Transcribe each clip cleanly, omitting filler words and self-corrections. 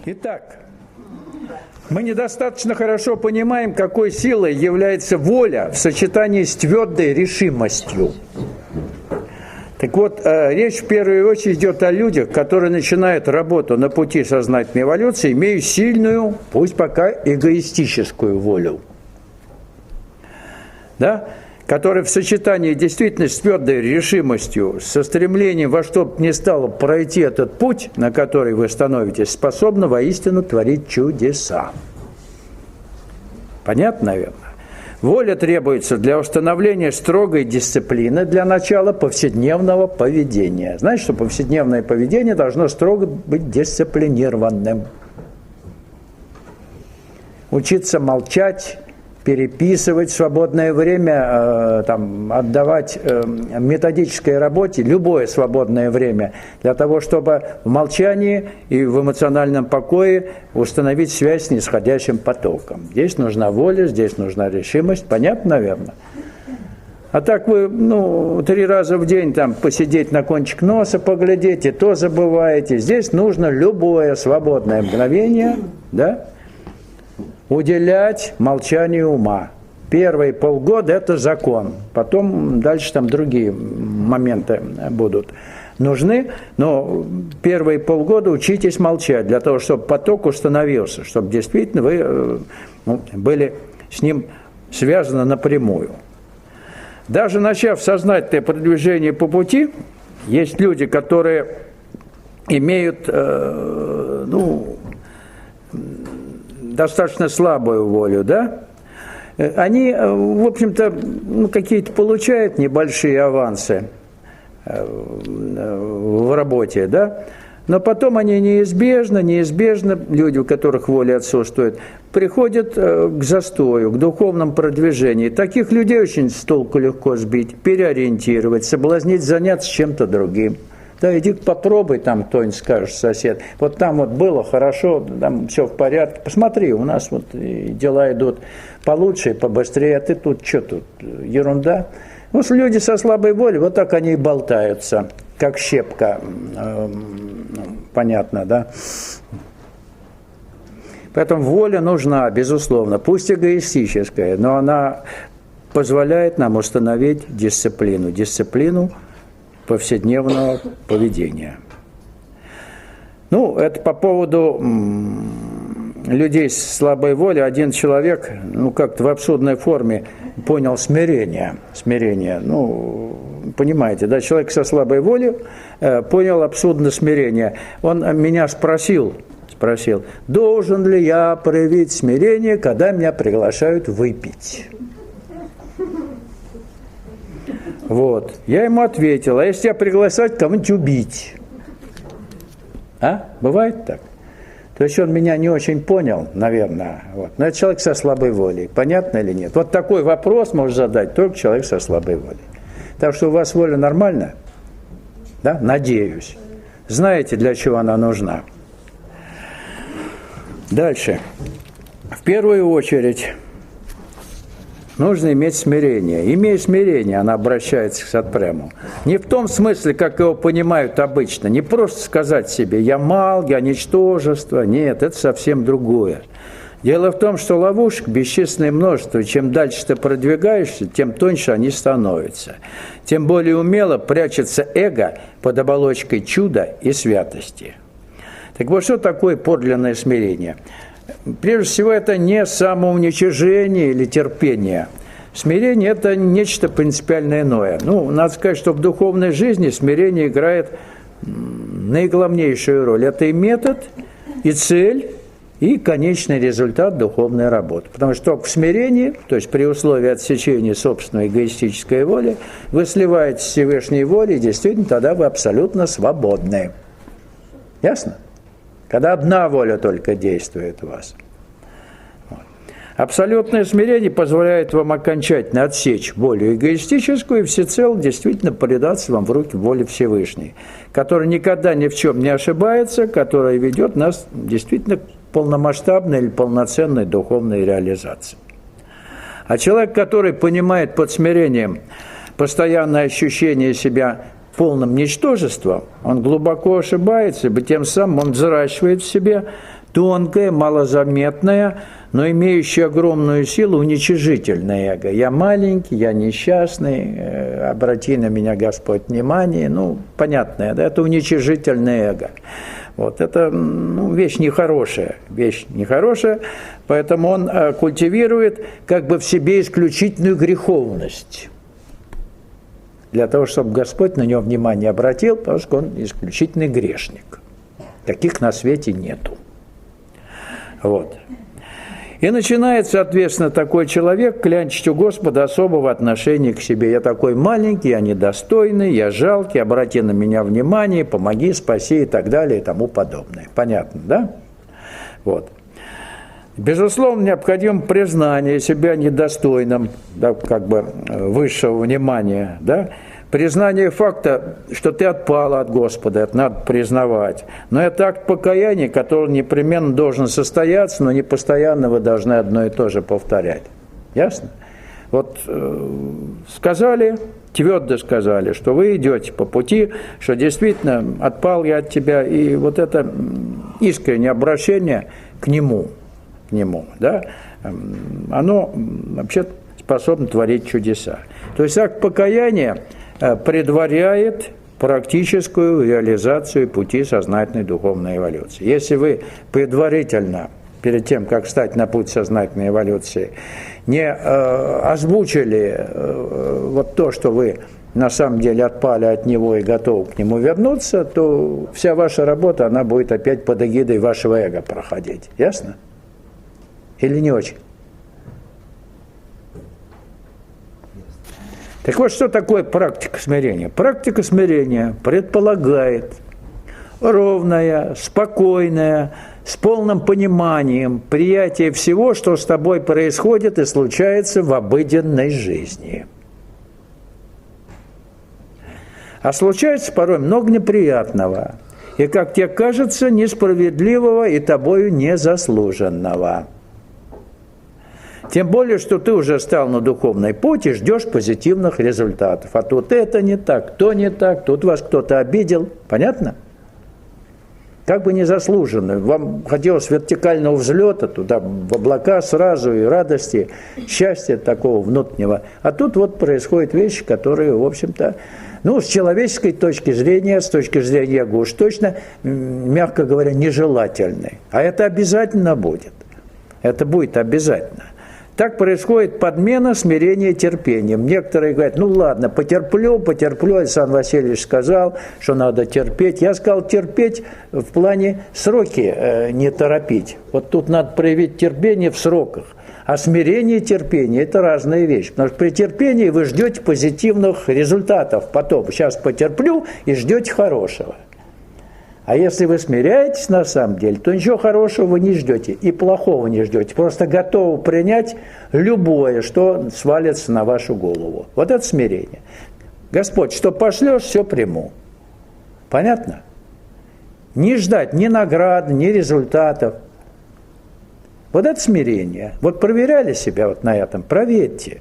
Итак, мы недостаточно хорошо понимаем, какой силой является воля в сочетании с твердой решимостью. Так вот, речь в первую очередь идет о людях, которые начинают работу на пути сознательной эволюции, имея сильную, пусть пока эгоистическую волю. Да? Которые в сочетании действительно с твердой решимостью, со стремлением во что бы ни стало пройти этот путь, на который вы становитесь, способны воистину творить чудеса. Понятно, наверное? Воля требуется для установления строгой дисциплины для начала повседневного поведения. Знаете, что повседневное поведение должно строго быть дисциплинированным. Учиться молчать, переписывать, свободное время отдавать методической работе, любое свободное время, для того, чтобы в молчании и в эмоциональном покое установить связь с нисходящим потоком. Здесь нужна воля, здесь нужна решимость. Понятно, наверное? А так вы 3 раза в день посидеть на кончик носа, поглядеть, и то забываете. Здесь нужно любое свободное мгновение, да, уделять молчанию ума. Первые полгода – это закон. Потом дальше другие моменты будут нужны. Но первые полгода учитесь молчать, для того, чтобы поток установился, чтобы действительно вы были с ним связаны напрямую. Даже начав сознательное продвижение по пути, есть люди, которые имеют достаточно слабую волю, да? Они, в общем-то, какие-то получают небольшие авансы в работе, да? Но потом они неизбежно, люди, у которых воля отсутствует, приходят к застою, к духовному продвижению. Таких людей очень с толку легко сбить, переориентировать, соблазнить заняться чем-то другим. Да, иди попробуй, кто-нибудь скажет, сосед. Вот там было хорошо, там все в порядке. Посмотри, у нас дела идут получше, побыстрее, а ты тут что тут, ерунда. Люди со слабой волей, вот так они и болтаются, как щепка, понятно, да? Поэтому воля нужна, безусловно, пусть эгоистическая, но она позволяет нам установить дисциплину повседневного поведения. Это по поводу людей с слабой волей. Один человек, как-то в абсурдной форме понял смирение. Понимаете, да, человек со слабой волей понял абсурдное смирение. Он меня спросил, должен ли я проявить смирение, когда меня приглашают выпить? Я ему ответил, а если тебя приглашать кого-нибудь убить? Бывает так? То есть он меня не очень понял, наверное. Но это человек со слабой волей. Понятно или нет? Вот такой вопрос может задать только человек со слабой волей. Так что у вас воля нормальная? Да? Надеюсь. Знаете, для чего она нужна? Дальше. В первую очередь нужно иметь смирение. Имея смирение, она обращается к Сатпрему. Не в том смысле, как его понимают обычно. Не просто сказать себе «я мал, я ничтожество». Нет, это совсем другое. Дело в том, что ловушек бесчисленное множество. Чем дальше ты продвигаешься, тем тоньше они становятся. Тем более умело прячется эго под оболочкой чуда и святости. Так вот, что такое подлинное смирение? Прежде всего, это не самоуничижение или терпение. Смирение – это нечто принципиально иное. Надо сказать, что в духовной жизни смирение играет наиглавнейшую роль. Это и метод, и цель, и конечный результат духовной работы. Потому что только в смирении, то есть при условии отсечения собственной эгоистической воли, вы сливаетесь с Всевышней волей, и действительно тогда вы абсолютно свободны. Ясно? Когда одна воля только действует у вас. Абсолютное смирение позволяет вам окончательно отсечь волю эгоистическую и всецело действительно предаться вам в руки воли Всевышней, которая никогда ни в чем не ошибается, которая ведет нас действительно к полномасштабной или полноценной духовной реализации. А человек, который понимает под смирением постоянное ощущение себя полным ничтожеством, он глубоко ошибается, ибо тем самым он взращивает в себе тонкое, малозаметное, но имеющее огромную силу уничижительное эго. Я маленький, я несчастный, обрати на меня, Господь, внимание. Ну, понятное, да, это уничижительное эго. Вот, это вещь нехорошая, поэтому он культивирует как бы в себе исключительную греховность. Для того, чтобы Господь на него внимание обратил, потому что он исключительный грешник. Таких на свете нету. Вот. И начинает, соответственно, такой человек клянчить у Господа особого отношения к себе. Я такой маленький, я недостойный, я жалкий, обрати на меня внимание, помоги, спаси и так далее и тому подобное. Понятно, да? Вот. Безусловно, необходимо признание себя недостойным, да, как бы высшего внимания, да? Признание факта, что ты отпала от Господа, это надо признавать. Но это акт покаяния, который непременно должен состояться, но не постоянно вы должны одно и то же повторять. Ясно? Вот сказали, твердо сказали, что вы идете по пути, что действительно отпал я от тебя, и вот это искреннее обращение к нему, да, оно вообще способно творить чудеса. То есть акт покаяния предваряет практическую реализацию пути сознательной духовной эволюции. Если вы предварительно, перед тем, как встать на путь сознательной эволюции, не озвучили вот то, что вы на самом деле отпали от него и готовы к нему вернуться, то вся ваша работа, она будет опять под эгидой вашего эго проходить. Ясно? Или не очень? Так вот, что такое практика смирения? Практика смирения предполагает ровное, спокойное, с полным пониманием приятие всего, что с тобой происходит и случается в обыденной жизни. А случается порой много неприятного, и, как тебе кажется, несправедливого и тобою незаслуженного. Тем более, что ты уже стал на духовный путь и ждешь позитивных результатов. А тут это не так, то не так, тут вас кто-то обидел. Понятно? Как бы незаслуженно. Вам хотелось вертикального взлета туда, в облака сразу, и радости, счастья такого внутреннего. А тут вот происходят вещи, которые, в общем-то, с человеческой точки зрения, с точки зрения эго уж точно, мягко говоря, нежелательны. А это обязательно будет. Это будет обязательно. Так происходит подмена смирения терпением. Некоторые говорят, ладно, потерплю, Александр Васильевич сказал, что надо терпеть. Я сказал терпеть в плане сроки не торопить. Вот тут надо проявить терпение в сроках. А смирение и терпение – это разные вещи. Потому что при терпении вы ждете позитивных результатов потом. Сейчас потерплю и ждете хорошего. А если вы смиряетесь на самом деле, то ничего хорошего вы не ждете и плохого не ждете. Просто готовы принять любое, что свалится на вашу голову. Вот это смирение. Господь, что пошлешь, все приму. Понятно? Не ждать ни наград, ни результатов. Вот это смирение. Вот проверяли себя вот на этом, проверьте.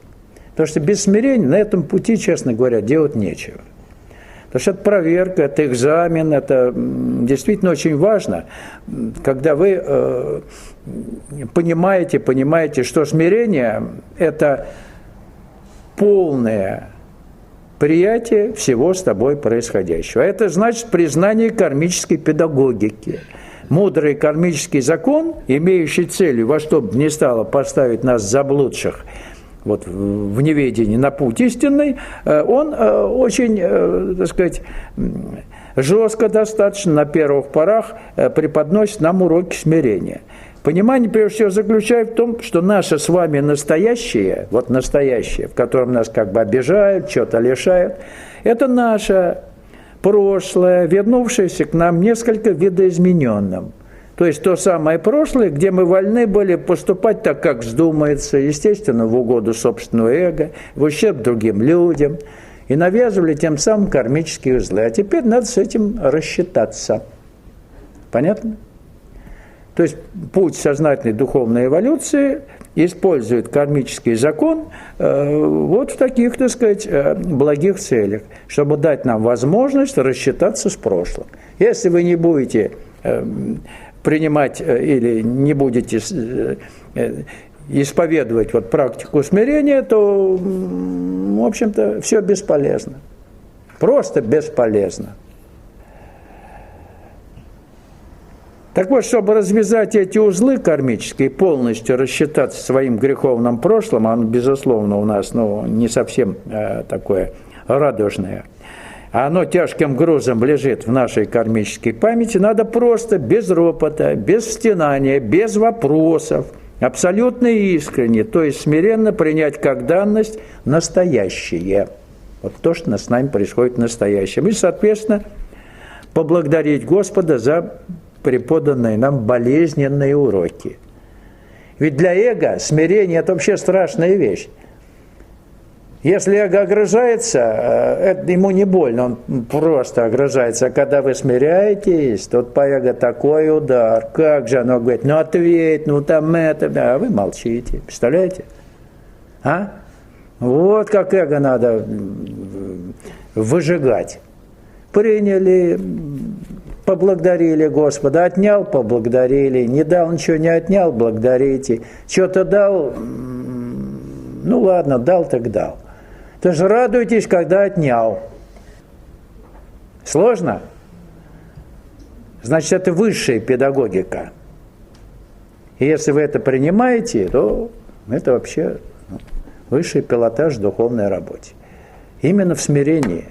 Потому что без смирения на этом пути, честно говоря, делать нечего. Потому что это проверка, это экзамен, это действительно очень важно, когда вы понимаете, что смирение – это полное приятие всего с тобой происходящего. Это значит признание кармической педагогики. Мудрый кармический закон, имеющий целью во что бы ни стало поставить нас заблудших, вот в неведении на путь истинный, он очень, так сказать, жестко достаточно на первых порах преподносит нам уроки смирения. Понимание, прежде всего, заключается в том, что наше с вами настоящее, вот настоящее, в котором нас как бы обижают, что-то лишают, это наше прошлое, вернувшееся к нам несколько видоизмененным. То есть то самое прошлое, где мы вольны были поступать так, как вздумается, естественно, в угоду собственного эго, в ущерб другим людям, и навязывали тем самым кармические узлы. А теперь надо с этим рассчитаться. Понятно? То есть путь сознательной духовной эволюции использует кармический закон вот в таких, так сказать, благих целях, чтобы дать нам возможность рассчитаться с прошлым. Если вы не будете принимать или не будете исповедовать вот практику смирения, то, в общем-то, все бесполезно. Просто бесполезно. Так вот, чтобы развязать эти узлы кармические, полностью рассчитаться своим греховным прошлым, оно, безусловно, у нас не совсем такое радужное, оно тяжким грузом лежит в нашей кармической памяти, надо просто без ропота, без стенания, без вопросов, абсолютно искренне, то есть смиренно принять как данность настоящее. Вот то, что с нами происходит в настоящем. И, соответственно, поблагодарить Господа за преподанные нам болезненные уроки. Ведь для эго смирение – это вообще страшная вещь. Если эго огрызается, это ему не больно, он просто огрызается. А когда вы смиряетесь, тут по эго такой удар. Как же оно говорит, ну ответь, ну там это, а вы молчите. Представляете? А? Вот как эго надо выжигать. Приняли, поблагодарили Господа, отнял, поблагодарили, не дал ничего, не отнял, благодарите. Что-то дал, ну ладно, дал так дал. То есть радуйтесь, когда отнял. Сложно? Значит, это высшая педагогика. И если вы это принимаете, то это вообще высший пилотаж в духовной работе. Именно в смирении.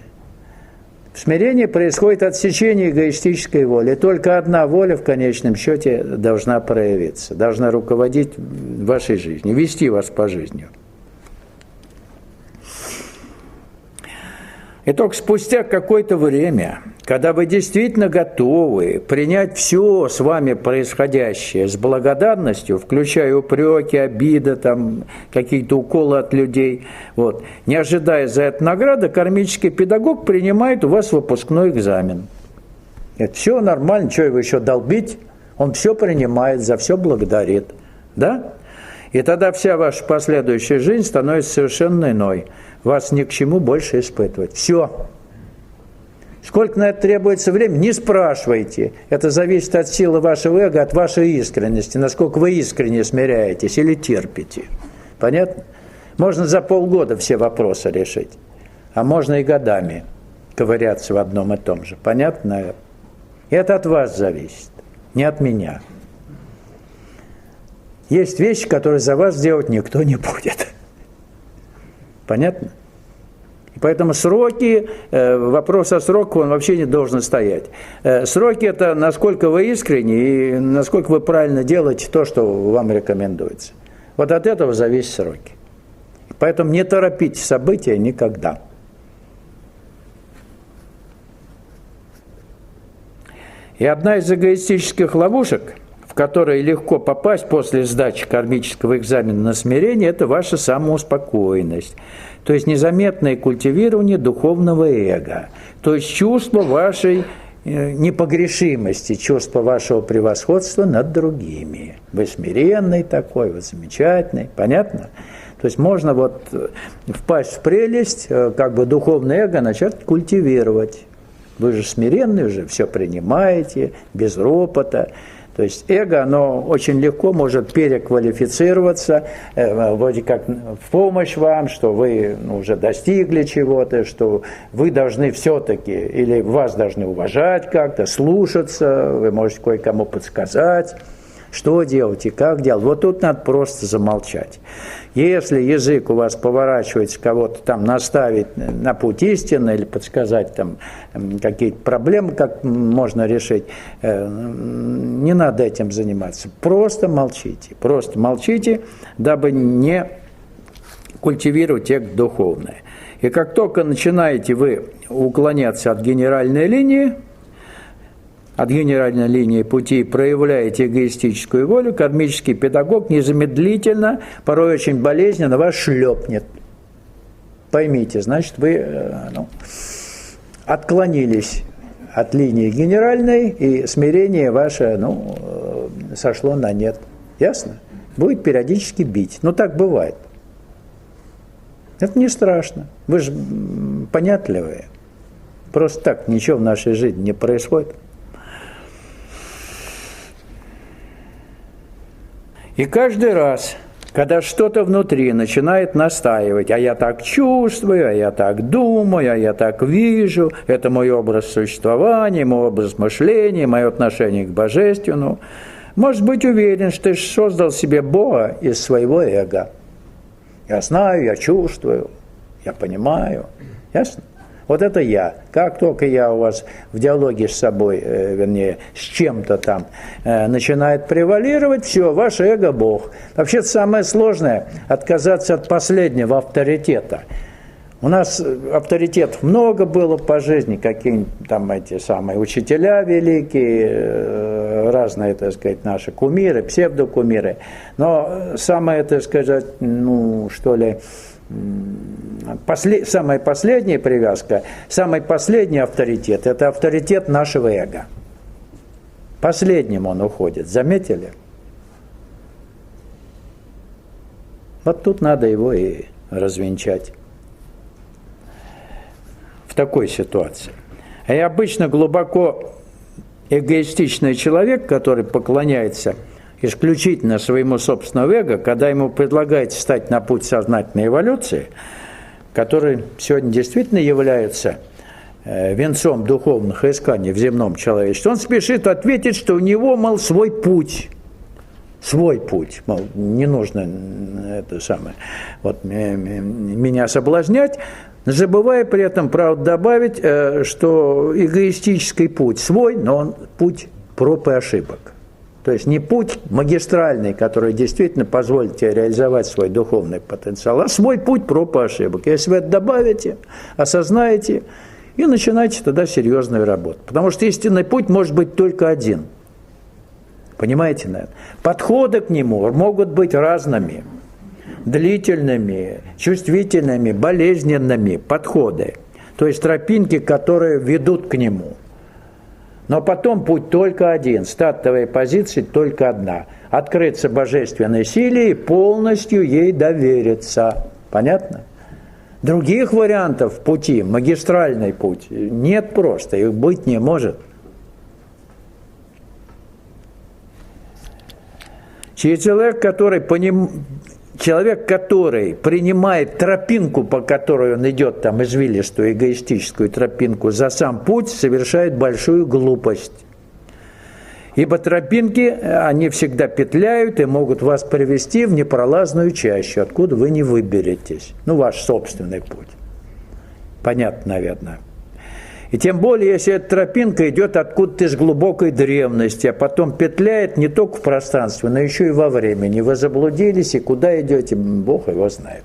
В смирении происходит отсечение эгоистической воли. Только одна воля в конечном счете должна проявиться, должна руководить вашей жизнью, вести вас по жизни. И только спустя какое-то время, когда вы действительно готовы принять все с вами происходящее с благодарностью, включая упреки, обиды, там, какие-то уколы от людей, вот, не ожидая за это награды, кармический педагог принимает у вас выпускной экзамен. Это все нормально, что его еще долбить? Он все принимает, за все благодарит. Да? И тогда вся ваша последующая жизнь становится совершенно иной. Вас ни к чему больше испытывать. Все. Сколько на это требуется времени, не спрашивайте. Это зависит от силы вашего эго, от вашей искренности, насколько вы искренне смиряетесь или терпите. Понятно? Можно за полгода все вопросы решить, а можно и годами ковыряться в одном и том же. Понятно? Это от вас зависит, не от меня. Есть вещи, которые за вас делать никто не будет. Понятно? И поэтому сроки, вопрос о сроках, он вообще не должен стоять. Сроки – это насколько вы искренни и насколько вы правильно делаете то, что вам рекомендуется. Вот от этого зависят сроки. Поэтому не торопите события никогда. И одна из эгоистических ловушек, в которые легко попасть после сдачи кармического экзамена на смирение, это ваша самоуспокоенность. То есть незаметное культивирование духовного эго. То есть чувство вашей непогрешимости, чувство вашего превосходства над другими. Вы смиренный такой, вы замечательный. Понятно? То есть можно вот впасть в прелесть, как бы духовное эго начать культивировать. Вы же смиренный, уже все принимаете, без ропота. То есть эго, оно очень легко может переквалифицироваться, вроде как в помощь вам, что вы уже достигли чего-то, что вы должны все-таки, или вас должны уважать как-то, слушаться, вы можете кое-кому подсказать, что делать и как делать. Вот тут надо просто замолчать. Если язык у вас поворачивается кого-то там наставить на путь истины или подсказать там какие-то проблемы, как можно решить, не надо этим заниматься. Просто молчите, дабы не культивировать эго духовное. И как только начинаете вы уклоняться от генеральной линии пути, проявляете эгоистическую волю, кармический педагог незамедлительно, порой очень болезненно вас шлепнет. Поймите, значит, вы отклонились от линии генеральной, и смирение ваше сошло на нет. Ясно? Будет периодически бить. Так бывает. Это не страшно. Вы же понятливые. Просто так ничего в нашей жизни не происходит. И каждый раз, когда что-то внутри начинает настаивать, а я так чувствую, а я так думаю, а я так вижу, это мой образ существования, мой образ мышления, мое отношение к божественному, может быть уверен, что ты создал себе Бога из своего эго. Я знаю, я чувствую, я понимаю. Ясно? Вот это я. Как только я у вас в диалоге с собой, вернее, с чем-то там начинает превалировать, все, ваше эго – Бог. Вообще-то самое сложное – отказаться от последнего авторитета. У нас авторитетов много было по жизни, какие-нибудь там эти самые учителя великие, разные, так сказать, наши кумиры, псевдокумиры. Но самое, так сказать, самая последняя привязка, самый последний авторитет – это авторитет нашего эго. Последним он уходит, заметили? Вот тут надо его и развенчать. В такой ситуации. И обычно глубоко эгоистичный человек, который поклоняется исключительно своему собственному эго, когда ему предлагают встать на путь сознательной эволюции, который сегодня действительно является венцом духовных исканий в земном человечестве, он спешит ответить, что у него, мол, свой путь, мол, не нужно это самое, вот, меня соблазнять, забывая при этом, правда, добавить, что эгоистический путь свой, но он путь проб и ошибок. То есть не путь магистральный, который действительно позволит тебе реализовать свой духовный потенциал, а свой путь проб и ошибок. Если вы это добавите, осознаете и начинаете тогда серьезную работу. Потому что истинный путь может быть только один. Понимаете, наверное? Подходы к нему могут быть разными. Длительными, чувствительными, болезненными подходы. То есть тропинки, которые ведут к нему. Но потом путь только один, стартовая позиция только одна. Открыться божественной силе и полностью ей довериться. Понятно? Других вариантов пути, магистральный путь, нет просто, их быть не может. Человек, который принимает тропинку, по которой он идет, там, извилистую эгоистическую тропинку, за сам путь, совершает большую глупость. Ибо тропинки, они всегда петляют и могут вас привести в непролазную чащу, откуда вы не выберетесь. Ваш собственный путь. Понятно, наверное. И тем более, если эта тропинка идет откуда-то из глубокой древности, а потом петляет не только в пространстве, но еще и во времени. Вы заблудились, и куда идете, Бог его знает.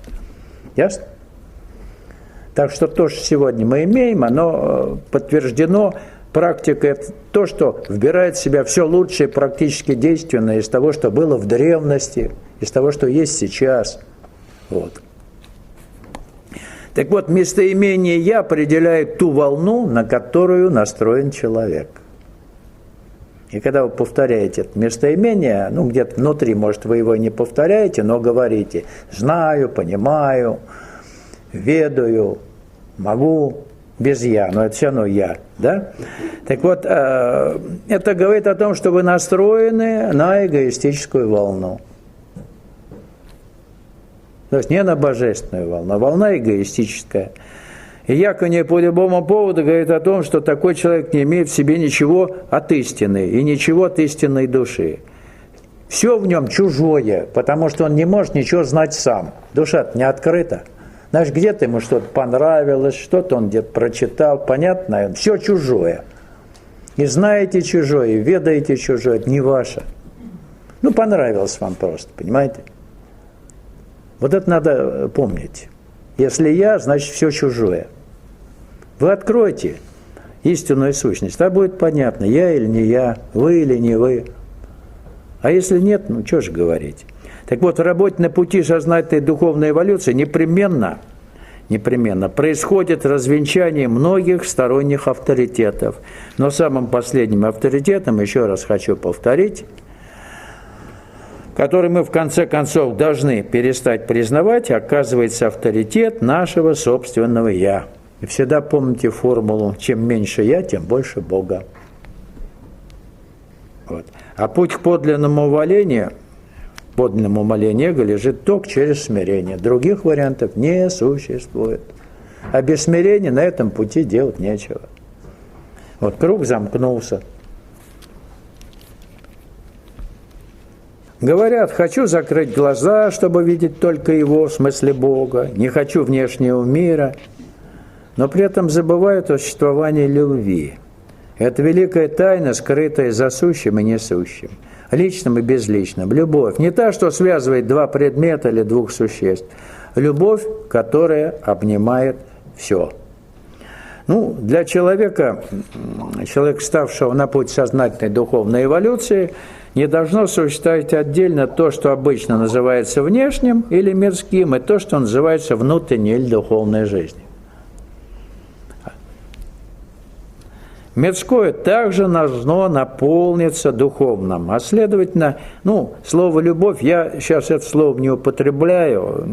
Ясно? Так что то, что сегодня мы имеем, оно подтверждено практикой. Это то, что вбирает в себя все лучшее практически действенное из того, что было в древности, из того, что есть сейчас. Вот. Так вот, местоимение «я» определяет ту волну, на которую настроен человек. И когда вы повторяете это местоимение, где-то внутри, может, вы его не повторяете, но говорите «знаю», «понимаю», «ведаю», «могу», без «я», но это все равно «я». Да? Так вот, это говорит о том, что вы настроены на эгоистическую волну. То есть не на божественную волну, а волна эгоистическая. И Яковлев по любому поводу говорит о том, что такой человек не имеет в себе ничего от истины и ничего от истинной души. Все в нем чужое, потому что он не может ничего знать сам. Душа-то не открыта. Знаешь, где-то ему что-то понравилось, что-то он где-то прочитал, понятно? Все чужое. И знаете чужое, и ведаете чужое, это не ваше. Понравилось вам просто, понимаете? Вот это надо помнить. Если я, значит все чужое. Вы откроете истинную сущность, тогда будет понятно, я или не я, вы или не вы. А если нет, что же говорить. Так вот, в работе на пути сознательной духовной эволюции непременно происходит развенчание многих сторонних авторитетов. Но самым последним авторитетом, еще раз хочу повторить, который мы в конце концов должны перестать признавать, оказывается авторитет нашего собственного «я». И всегда помните формулу «чем меньше я, тем больше Бога». Вот. А путь к подлинному умолению подлинном умолении эго лежит только через смирение. Других вариантов не существует. А без смирения на этом пути делать нечего. Вот круг замкнулся. Говорят, хочу закрыть глаза, чтобы видеть только Его, в смысле Бога, не хочу внешнего мира, но при этом забывают о существовании любви. Это великая тайна, скрытая за сущим и несущим, личным и безличным. Любовь не та, что связывает два предмета или двух существ. Любовь, которая обнимает все. Для человека, ставшего на путь сознательной духовной эволюции, не должно существовать отдельно то, что обычно называется внешним или мирским, и то, что называется внутренней или духовной жизнью. Мирское также должно наполниться духовным. А следовательно, слово «любовь», я сейчас это слово не употребляю,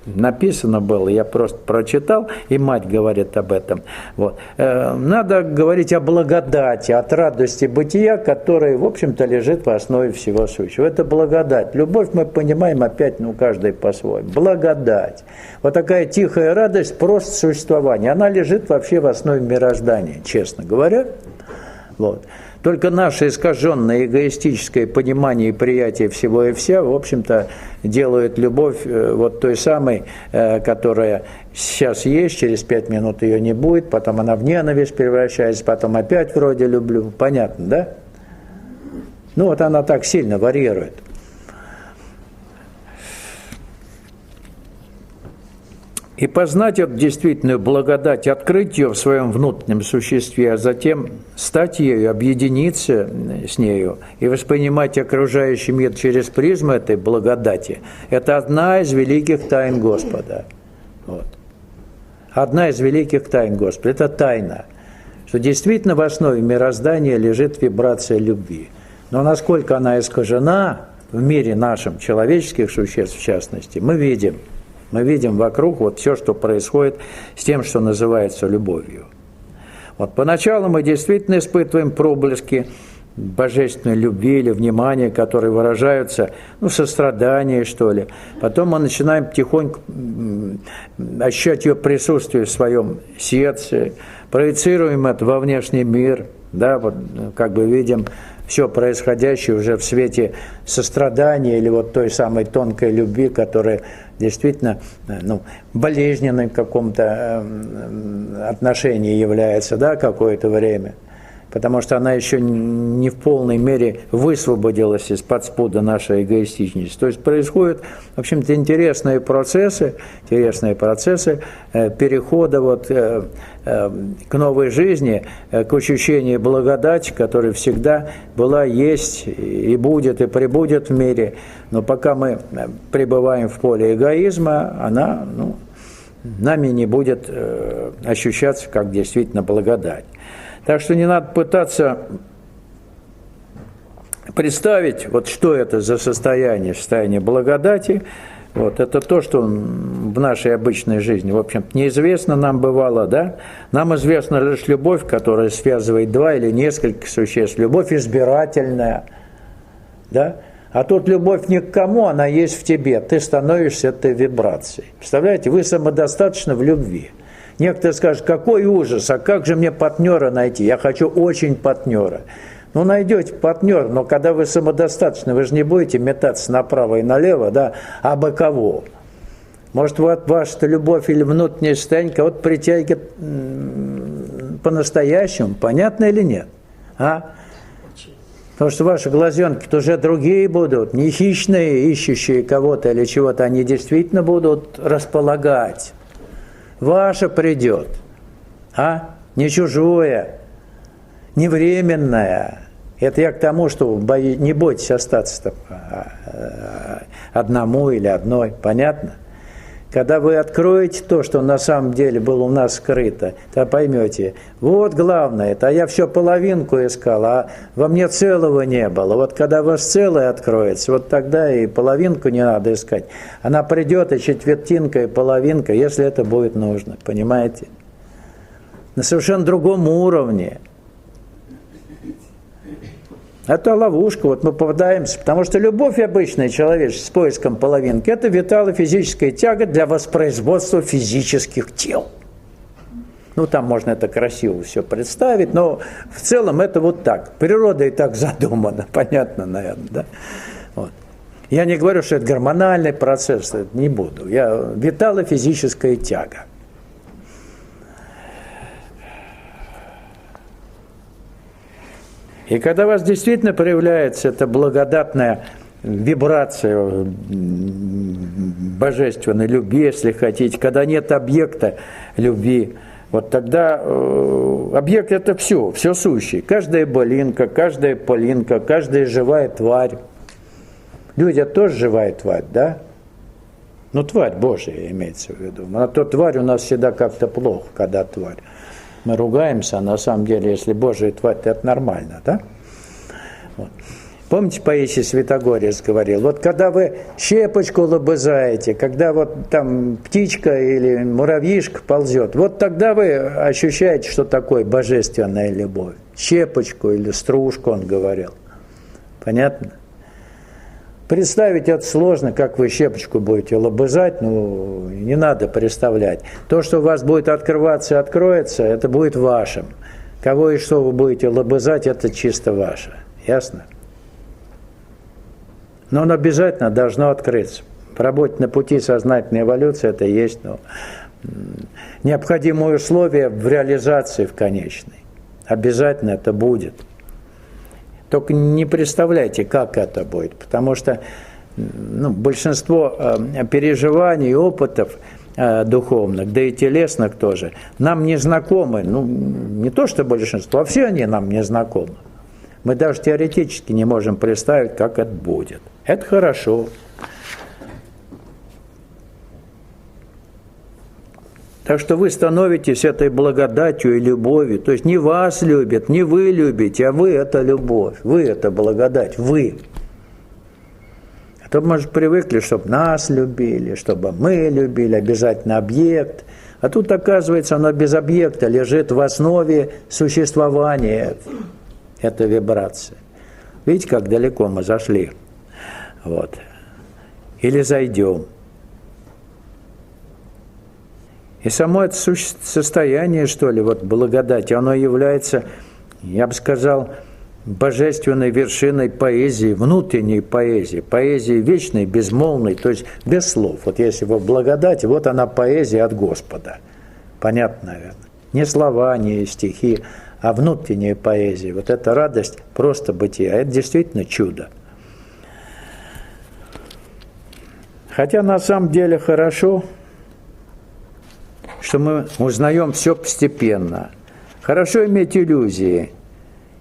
написано было, я просто прочитал, и мать говорит об этом. Вот. Надо говорить о благодати, от радости бытия, которая, в общем-то, лежит в основе всего сущего. Это благодать. Любовь мы понимаем опять, каждый по-своему. Благодать. Вот такая тихая радость, просто существование. Она лежит вообще в основе мироздания, честно говоря. Вот. Только наше искаженное эгоистическое понимание и приятие всего и вся, в общем-то, делают любовь вот той самой, которая сейчас есть, через 5 минут ее не будет, потом она в ненависть превращается, потом опять вроде люблю. Понятно, да? Вот она так сильно варьирует. И познать эту действительную благодать, открыть ее в своем внутреннем существе, а затем стать ею, объединиться с нею и воспринимать окружающий мир через призму этой благодати, это одна из великих тайн Господа. Вот. Одна из великих тайн Господа. Это тайна, что действительно в основе мироздания лежит вибрация любви. Но насколько она искажена в мире нашем, человеческих существ в частности, мы видим. Мы видим вокруг вот все, что происходит с тем, что называется любовью. Вот поначалу мы действительно испытываем проблески божественной любви или внимания, которые выражаются в сострадании, что ли. Потом мы начинаем потихоньку ощущать ее присутствие в своем сердце, проецируем это во внешний мир, да, вот как бы видим все происходящее уже в свете сострадания или вот той самой тонкой любви, которая действительно болезненной в каком-то отношении является, да, какое-то время. Потому что она еще не в полной мере высвободилась из-под спуда нашей эгоистичности. То есть происходят, в общем-то, интересные процессы перехода к новой жизни, к ощущению благодати, которая всегда была, есть и будет, и пребудет в мире. Но пока мы пребываем в поле эгоизма, она нами не будет ощущаться как действительно благодать. Так что не надо пытаться представить, вот что это за состояние благодати. Вот, это то, что в нашей обычной жизни, в общем-то, неизвестно нам бывало, да? Нам известна лишь любовь, которая связывает два или несколько существ. Любовь избирательная, да? А тут любовь ни к кому, она есть в тебе. Ты становишься этой вибрацией. Представляете, вы самодостаточны в любви. Некоторые скажут, какой ужас, а как же мне партнера найти? Я хочу очень партнера. Найдете партнера, но когда вы самодостаточны, вы же не будете метаться направо и налево, да, а бы кого? Может, вот ваша любовь или внутреннее состояние кого-то притягивает по-настоящему, понятно или нет? Потому что ваши глазенки-то уже другие будут, не хищные, ищущие кого-то или чего-то, они действительно будут располагать. Ваше придет, не чужое, не временное. Это я к тому, что не бойтесь остаться одному или одной, понятно? Когда вы откроете то, что на самом деле было у нас скрыто, то поймете, вот главное, это я все половинку искал, а во мне целого не было. Вот когда у вас целое откроется, вот тогда и половинку не надо искать. Она придет, и четвертинка, и половинка, если это будет нужно, понимаете? На совершенно другом уровне. Это ловушка, вот мы попадаемся, потому что любовь обычная человеческая с поиском половинки – это витало-физическая тяга для воспроизводства физических тел. Ну, там можно это красиво все представить, но в целом это вот так. Природа и так задумана, понятно, наверное, да? Вот. Я не говорю, что это гормональный процесс, не буду. Витало-физическая тяга. И когда у вас действительно проявляется эта благодатная вибрация божественной любви, если хотите, когда нет объекта любви, вот тогда объект – это все сущее. Каждая былинка, каждая полинка, каждая живая тварь. Люди – это тоже живая тварь, да? Ну, тварь Божия имеется в виду. А то тварь у нас всегда как-то плохо, когда тварь. Мы ругаемся, а на самом деле, если Божия тварь, то это нормально, да? Вот. Помните, Паисий Святогорец говорил, вот когда вы щепочку лобызаете, когда вот там птичка или муравьишка ползет, вот тогда вы ощущаете, что такое божественная любовь. Щепочку или стружку, он говорил. Понятно? Представить это сложно, как вы щепочку будете лобызать, ну, не надо представлять. То, что у вас будет открываться и откроется, это будет вашим. Кого и что вы будете лобызать, это чисто ваше. Ясно? Но оно обязательно должно открыться. Работать на пути сознательной эволюции – это и есть необходимое условие в реализации в конечной. Обязательно это будет. Только не представляйте, как это будет, потому что большинство переживаний и опытов духовных, да и телесных тоже, нам не знакомы. Не то что большинство, а все они нам не знакомы. Мы даже теоретически не можем представить, как это будет. Это хорошо. Так что вы становитесь этой благодатью и любовью. То есть не вас любят, не вы любите, а вы – это любовь, вы – это благодать, вы. А то, может, привыкли, чтобы нас любили, чтобы мы любили, обязательно объект. А тут, оказывается, оно без объекта лежит в основе существования этой вибрации. Видите, как далеко мы зашли? Вот. Или зайдем. И само это состояние, что ли, вот благодати, оно является, я бы сказал, божественной вершиной поэзии, внутренней поэзии вечной, безмолвной, то есть без слов. Вот если вы в благодати, вот она поэзия от Господа. Понятно, наверное. Не слова, не стихи, а внутренняя поэзия. Вот эта радость просто бытия. Это действительно чудо. Хотя на самом деле хорошо, что мы узнаем все постепенно. Хорошо иметь иллюзии.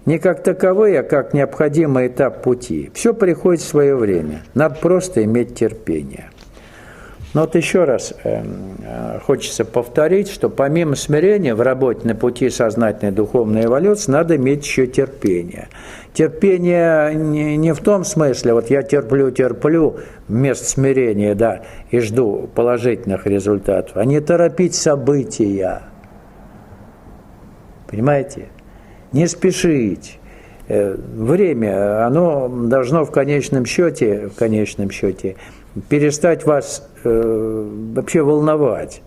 Не как таковые, а как необходимый этап пути. Все приходит в свое время. Надо просто иметь терпение. Но вот еще раз хочется повторить, что помимо смирения в работе на пути сознательной духовной эволюции надо иметь еще терпение. Терпение не в том смысле, вот я терплю вместо смирения, да, и жду положительных результатов, а не торопить события. Понимаете? Не спешить. Время, оно должно в конечном счете перестать вас вообще волновать.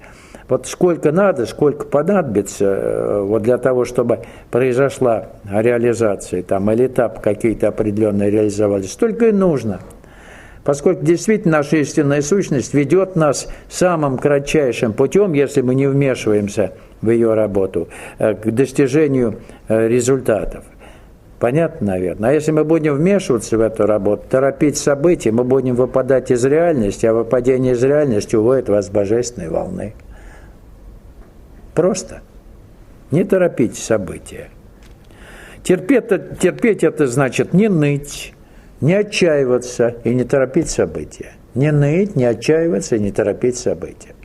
Вот сколько надо, сколько понадобится вот для того, чтобы произошла реализация, там, или этап какие-то определенные реализовались, столько и нужно. Поскольку действительно наша истинная сущность ведет нас самым кратчайшим путем, если мы не вмешиваемся в ее работу, к достижению результатов. Понятно, наверное. А если мы будем вмешиваться в эту работу, торопить события, мы будем выпадать из реальности, а выпадение из реальности уводит вас с божественной волны. Просто не торопите события. Терпеть это значит не ныть, не отчаиваться и не торопить события. Не ныть, не отчаиваться и не торопить события.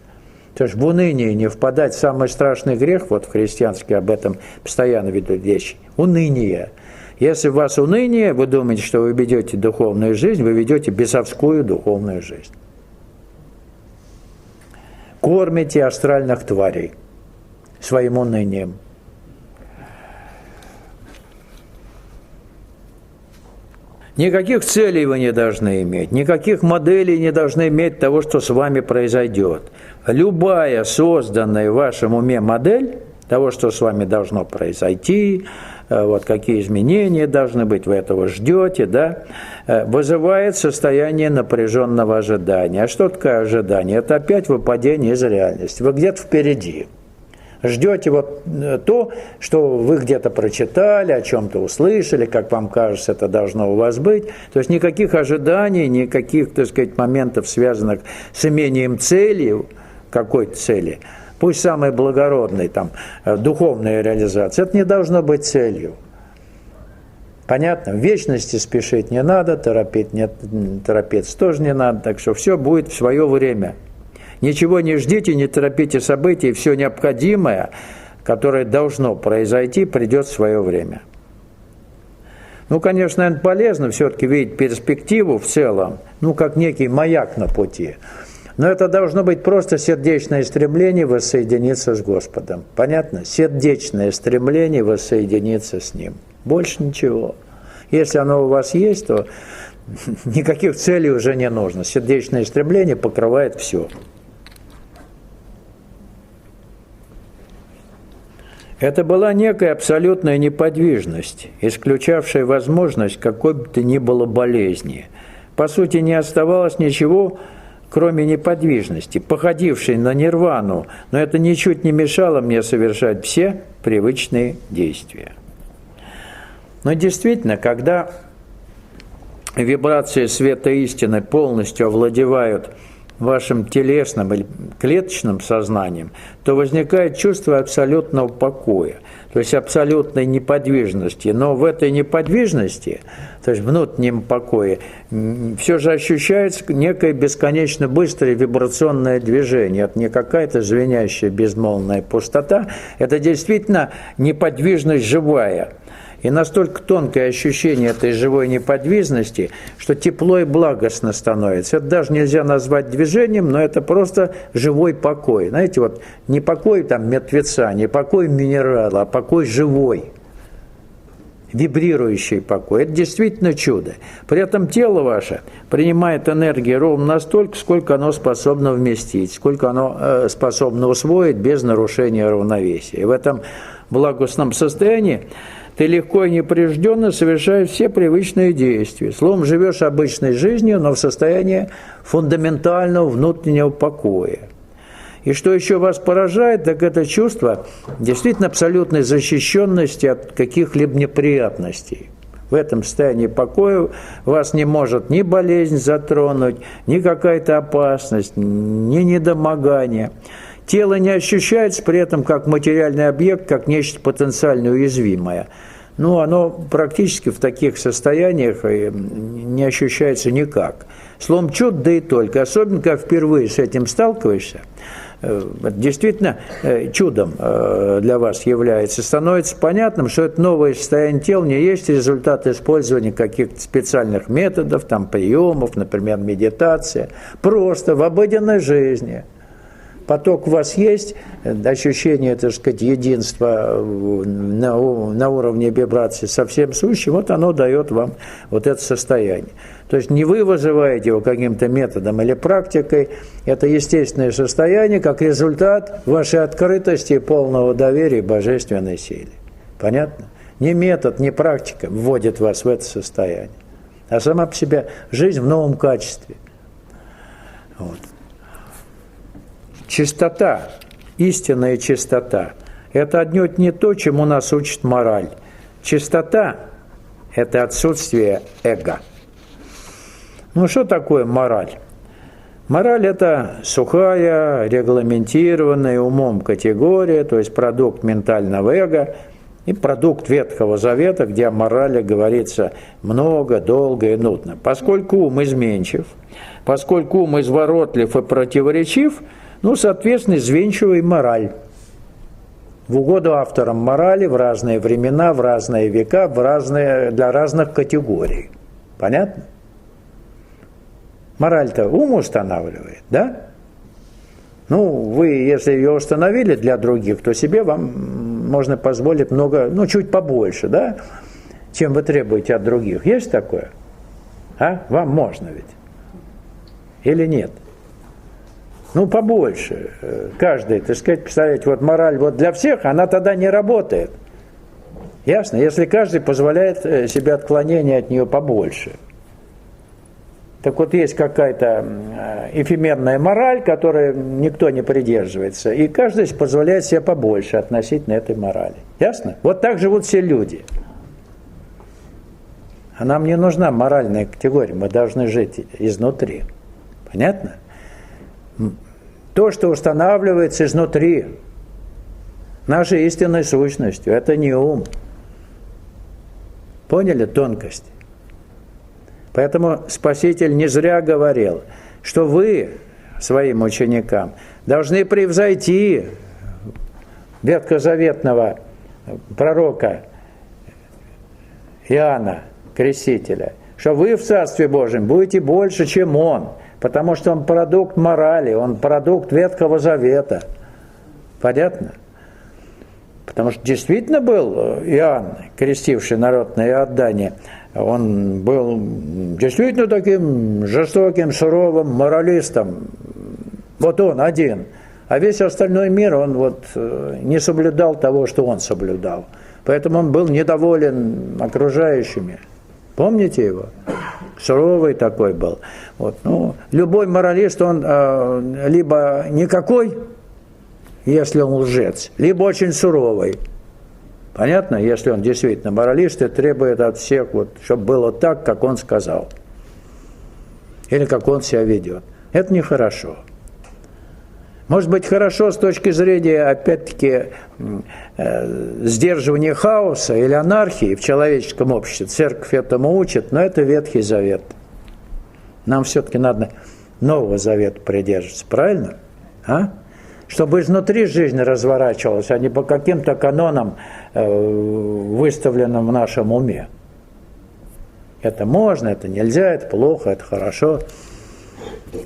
То есть в уныние не впадать, самый страшный грех, вот в христианстве об этом постоянно ведут речь, уныние. Если у вас уныние, вы думаете, что вы ведете духовную жизнь, вы ведете бесовскую духовную жизнь. Кормите астральных тварей своим унынием. Никаких целей вы не должны иметь, никаких моделей не должны иметь того, что с вами произойдет. Любая созданная в вашем уме модель того, что с вами должно произойти, вот какие изменения должны быть, вы этого ждете, да, вызывает состояние напряженного ожидания. А что такое ожидание? Это опять выпадение из реальности. Вы где-то впереди. Ждете вот то, что вы где-то прочитали, о чем-то услышали, как вам кажется, это должно у вас быть. То есть никаких ожиданий, никаких, так сказать, моментов, связанных с имением цели, какой-то цели, пусть самой благородной, там, духовная реализация, это не должно быть целью. Понятно? В вечности спешить не надо, торопиться тоже не надо, так что все будет в свое время. Ничего не ждите, не торопите события, все необходимое, которое должно произойти, придет в свое время. Ну, конечно, наверное, полезно все-таки видеть перспективу в целом, ну, как некий маяк на пути. Но это должно быть просто сердечное стремление воссоединиться с Господом. Понятно? Сердечное стремление воссоединиться с Ним. Больше ничего. Если оно у вас есть, то никаких целей уже не нужно. Сердечное стремление покрывает все. Это была некая абсолютная неподвижность, исключавшая возможность какой бы то ни было болезни. По сути, не оставалось ничего, кроме неподвижности, походившей на нирвану, но это ничуть не мешало мне совершать все привычные действия. Но действительно, когда вибрации света истины полностью овладевают вашим телесным или клеточным сознанием, то возникает чувство абсолютного покоя, то есть абсолютной неподвижности. Но в этой неподвижности, то есть внутреннем покое, все же ощущается некое бесконечно быстрое вибрационное движение. Это не какая-то звенящая безмолвная пустота, это действительно неподвижность живая. И настолько тонкое ощущение этой живой неподвижности, что тепло и благостно становится. Это даже нельзя назвать движением, но это просто живой покой. Знаете, вот не покой там мертвеца, не покой минерала, а покой живой, вибрирующий покой. Это действительно чудо. При этом тело ваше принимает энергию ровно настолько, сколько оно способно вместить, сколько оно способно усвоить без нарушения равновесия. И в этом благостном состоянии ты легко и непринужденно совершаешь все привычные действия. Словом, живешь обычной жизнью, но в состоянии фундаментального внутреннего покоя. И что еще вас поражает, так это чувство действительно абсолютной защищенности от каких-либо неприятностей. В этом состоянии покоя вас не может ни болезнь затронуть, ни какая-то опасность, ни недомогание. Тело не ощущается при этом как материальный объект, как нечто потенциально уязвимое. Ну, оно практически в таких состояниях не ощущается никак. Словом, чудо, да и только. Особенно, когда впервые с этим сталкиваешься, действительно чудом для вас является. Становится понятным, что это новое состояние тела не есть результат использования каких-то специальных методов, там, приемов, например, медитация. Просто в обыденной жизни. Поток у вас есть, ощущение, так сказать, единства на уровне вибрации со всем сущим, вот оно дает вам вот это состояние. То есть не вы вызываете его каким-то методом или практикой, это естественное состояние, как результат вашей открытости и полного доверия божественной силе. Понятно? Не метод, не практика вводит вас в это состояние, а сама по себе жизнь в новом качестве. Вот. Чистота, истинная чистота – это отнюдь не то, чему нас учит мораль. Чистота – это отсутствие эго. Ну, что такое мораль? Мораль – это сухая, регламентированная умом категория, то есть продукт ментального эго и продукт Ветхого Завета, где о морали говорится много, долго и нудно. Поскольку ум изменчив, поскольку ум изворотлив и противоречив, ну, соответственно, извенчивая мораль. В угоду авторам морали в разные времена, в разные века, для разных категорий. Понятно? Мораль-то ум устанавливает, да? Ну, вы, если ее установили для других, то себе вам можно позволить много, ну, чуть побольше, да, чем вы требуете от других. Есть такое? А? Вам можно ведь? Или нет? Ну, побольше. Каждый, так сказать, представляете, вот мораль вот для всех, она тогда не работает. Ясно? Если каждый позволяет себе отклонение от нее побольше. Так вот, есть какая-то эфемерная мораль, которой никто не придерживается, и каждый позволяет себе побольше относительно этой морали. Ясно? Вот так живут все люди. А нам не нужна моральная категория, мы должны жить изнутри. Понятно? То, что устанавливается изнутри нашей истинной сущностью, это не ум. Поняли тонкость? Поэтому Спаситель не зря говорил, что вы своим ученикам должны превзойти ветхозаветного пророка Иоанна Крестителя, что вы в Царстве Божьем будете больше, чем он, потому что он продукт морали, он продукт Ветхого Завета. Понятно? Потому что действительно был Иоанн, крестивший народ на Иордане, он был действительно таким жестоким, суровым моралистом. Вот он один. А весь остальной мир, он вот не соблюдал того, что он соблюдал. Поэтому он был недоволен окружающими. Помните его? Суровый такой был. Вот. Ну, любой моралист, он либо никакой, если он лжец, либо очень суровый. Понятно? Если он действительно моралист и требует от всех, вот, чтобы было так, как он сказал. Или как он себя ведет. Это нехорошо. Может быть, хорошо с точки зрения, опять-таки, сдерживания хаоса или анархии в человеческом обществе. Церковь этому учит, но это Ветхий Завет. Нам все-таки надо Нового Завета придерживаться. Правильно? А? Чтобы изнутри жизнь разворачивалась, а не по каким-то канонам, выставленным в нашем уме. Это можно, это нельзя, это плохо, это хорошо.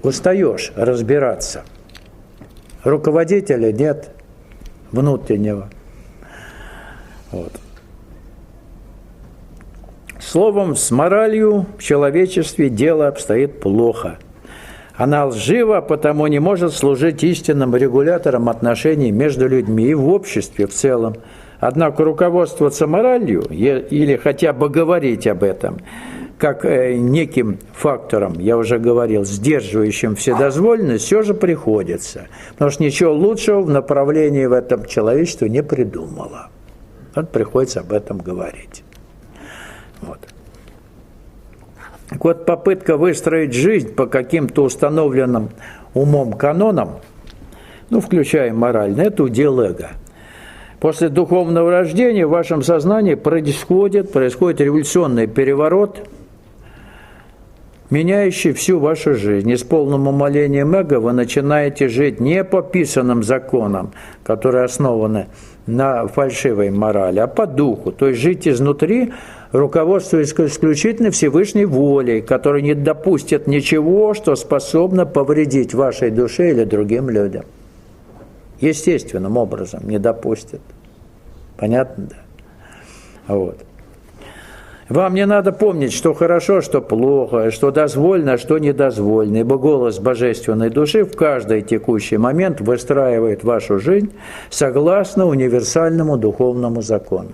Устаешь разбираться. Руководителя нет внутреннего. Вот. Словом, с моралью в человечестве дело обстоит плохо. Она лжива, потому не может служить истинным регулятором отношений между людьми и в обществе в целом. Однако руководствоваться моралью, или хотя бы говорить об этом, как неким фактором, я уже говорил, сдерживающим вседозволенность, все же приходится. Потому что ничего лучшего в направлении в этом человечество не придумало. Вот приходится об этом говорить. Вот. Так вот, попытка выстроить жизнь по каким-то установленным умом канонам, ну, включая моральный, это удел эго. После духовного рождения в вашем сознании происходит революционный переворот, меняющий всю вашу жизнь. И с полным умолением эго вы начинаете жить не по писанным законам, которые основаны на фальшивой морали, а по духу. То есть жить изнутри, руководствуясь исключительно Всевышней волей, которая не допустит ничего, что способно повредить вашей душе или другим людям. Естественным образом не допустит. Понятно, да? Вот. Вам не надо помнить, что хорошо, что плохо, что дозволено, а что недозволено, ибо голос божественной души в каждый текущий момент выстраивает вашу жизнь согласно универсальному духовному закону.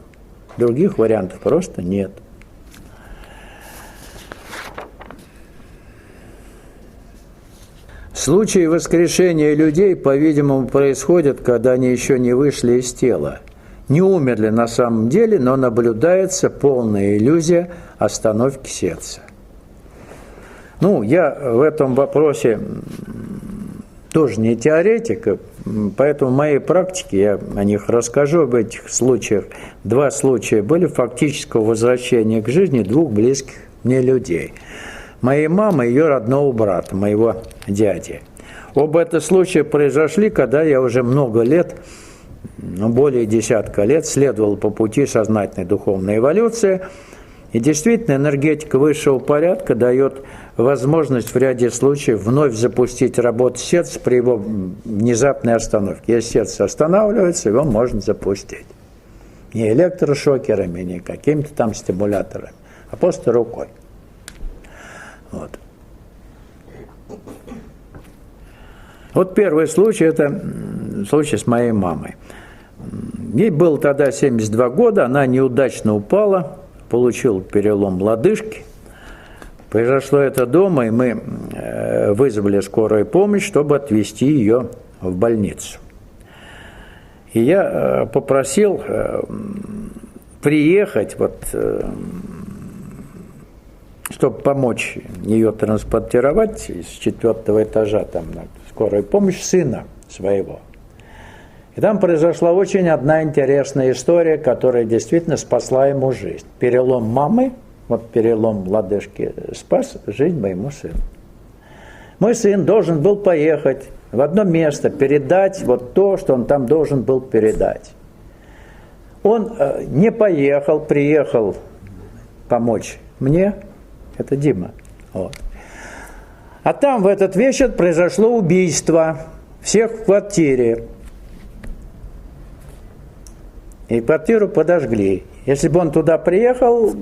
Других вариантов просто нет. Случаи воскрешения людей, по-видимому, происходят, когда они еще не вышли из тела. Не умерли на самом деле, но наблюдается полная иллюзия остановки сердца. Ну, я в этом вопросе тоже не теоретик, поэтому в моей практике я о них расскажу, об этих случаях. 2 случая были фактического возвращения к жизни 2 близких мне людей. Моей мамы и ее родного брата, моего дяди. Оба это случая произошли, когда я уже много лет, более 10 лет, следовал по пути сознательной духовной эволюции. И действительно, энергетика высшего порядка дает возможность в ряде случаев вновь запустить работу сердца при его внезапной остановке. Если сердце останавливается, его можно запустить. Не электрошокерами, не какими-то там стимуляторами, а просто рукой. Вот. Вот первый случай, это случай с моей мамой. Ей было тогда 72 года, она неудачно упала, получила перелом лодыжки. Произошло это дома, и мы вызвали скорую помощь, чтобы отвезти ее в больницу. И я попросил приехать, чтобы помочь ее транспортировать с 4-го этажа там, на скорую помощь сына своего. И там произошла очень одна интересная история, которая действительно спасла ему жизнь. Перелом мамы, перелом лодыжки спас жизнь моему сыну. Мой сын должен был поехать в одно место, передать то, что он там должен был передать. Он не поехал, приехал помочь мне, это Дима. Вот. А там в этот вечер произошло убийство всех в квартире. И квартиру подожгли. Если бы он туда приехал,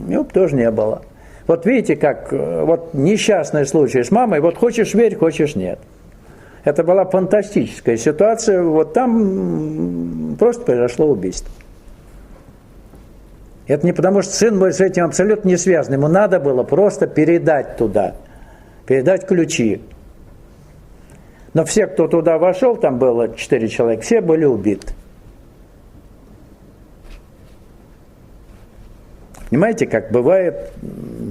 его бы тоже не было. Вот видите, как несчастный случай с мамой, хочешь верь, хочешь нет. Это была фантастическая ситуация, там просто произошло убийство. Это не потому, что сын мой с этим абсолютно не связан, ему надо было просто передать туда, передать ключи. Но все, кто туда вошел, там было 4 человека, все были убиты. Понимаете, как бывает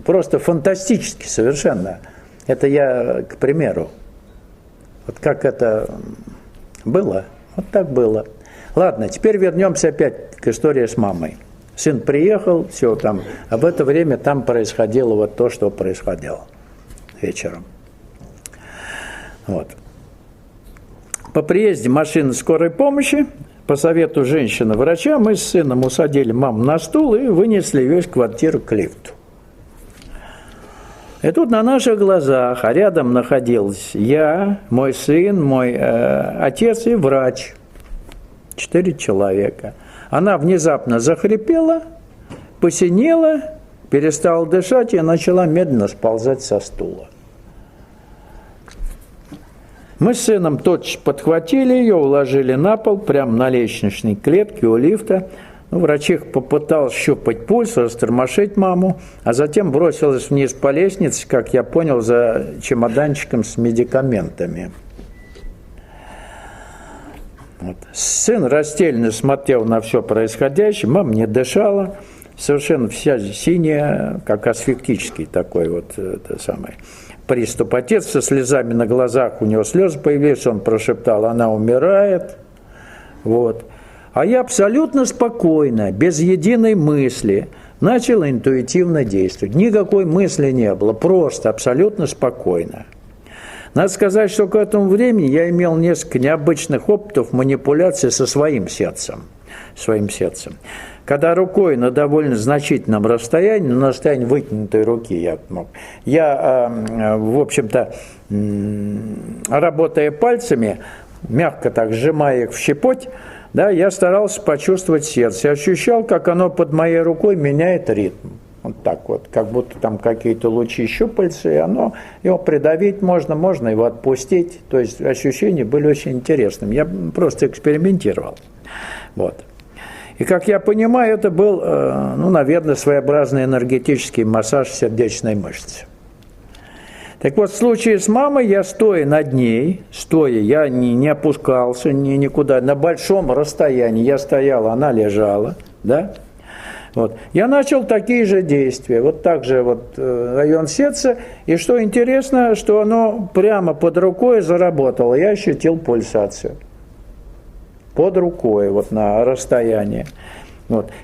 просто фантастически совершенно. Это я к примеру. Вот как это было, вот так было. Ладно, теперь вернемся опять к истории с мамой. Сын приехал, все там, а в это время там происходило то, что происходило вечером. Вот. По приезде машины скорой помощи, по совету женщины-врача, мы с сыном усадили маму на стул и вынесли ее из квартиры к лифту. И тут на наших глазах, а рядом находились я, мой сын, мой отец и врач. 4 человека. Она внезапно захрипела, посинела, перестала дышать и начала медленно сползать со стула. Мы с сыном тотчас подхватили ее, уложили на пол, прямо на лестничной клетке у лифта. Врачиха попыталась щупать пульс, растормошить маму, а затем бросилась вниз по лестнице, как я понял, за чемоданчиком с медикаментами. Сын растерянно смотрел на все происходящее, мама не дышала, совершенно вся синяя, как асфиктический такой приступ. Отец со слезами на глазах, у него слезы появились, он прошептал: она умирает. А я абсолютно спокойно, без единой мысли, начал интуитивно действовать. Никакой мысли не было, просто абсолютно спокойно. Надо сказать, что к этому времени я имел несколько необычных опытов манипуляции со своим сердцем. Когда рукой на довольно значительном расстоянии, на расстоянии вытянутой руки я в общем-то, работая пальцами, мягко так сжимая их в щепоть, я старался почувствовать сердце. Я ощущал, как оно под моей рукой меняет ритм. Вот так, как будто там какие-то лучи щупальца, и его придавить можно его отпустить. То есть ощущения были очень интересными. Я просто экспериментировал. И, как я понимаю, это был, наверное, своеобразный энергетический массаж сердечной мышцы. Так вот, в случае с мамой я, стоя над ней, я не опускался никуда, на большом расстоянии я стоял, она лежала, я начал такие же действия, так же район сердца, и что интересно, что оно прямо под рукой заработало, я ощутил пульсацию. Под рукой, на расстоянии.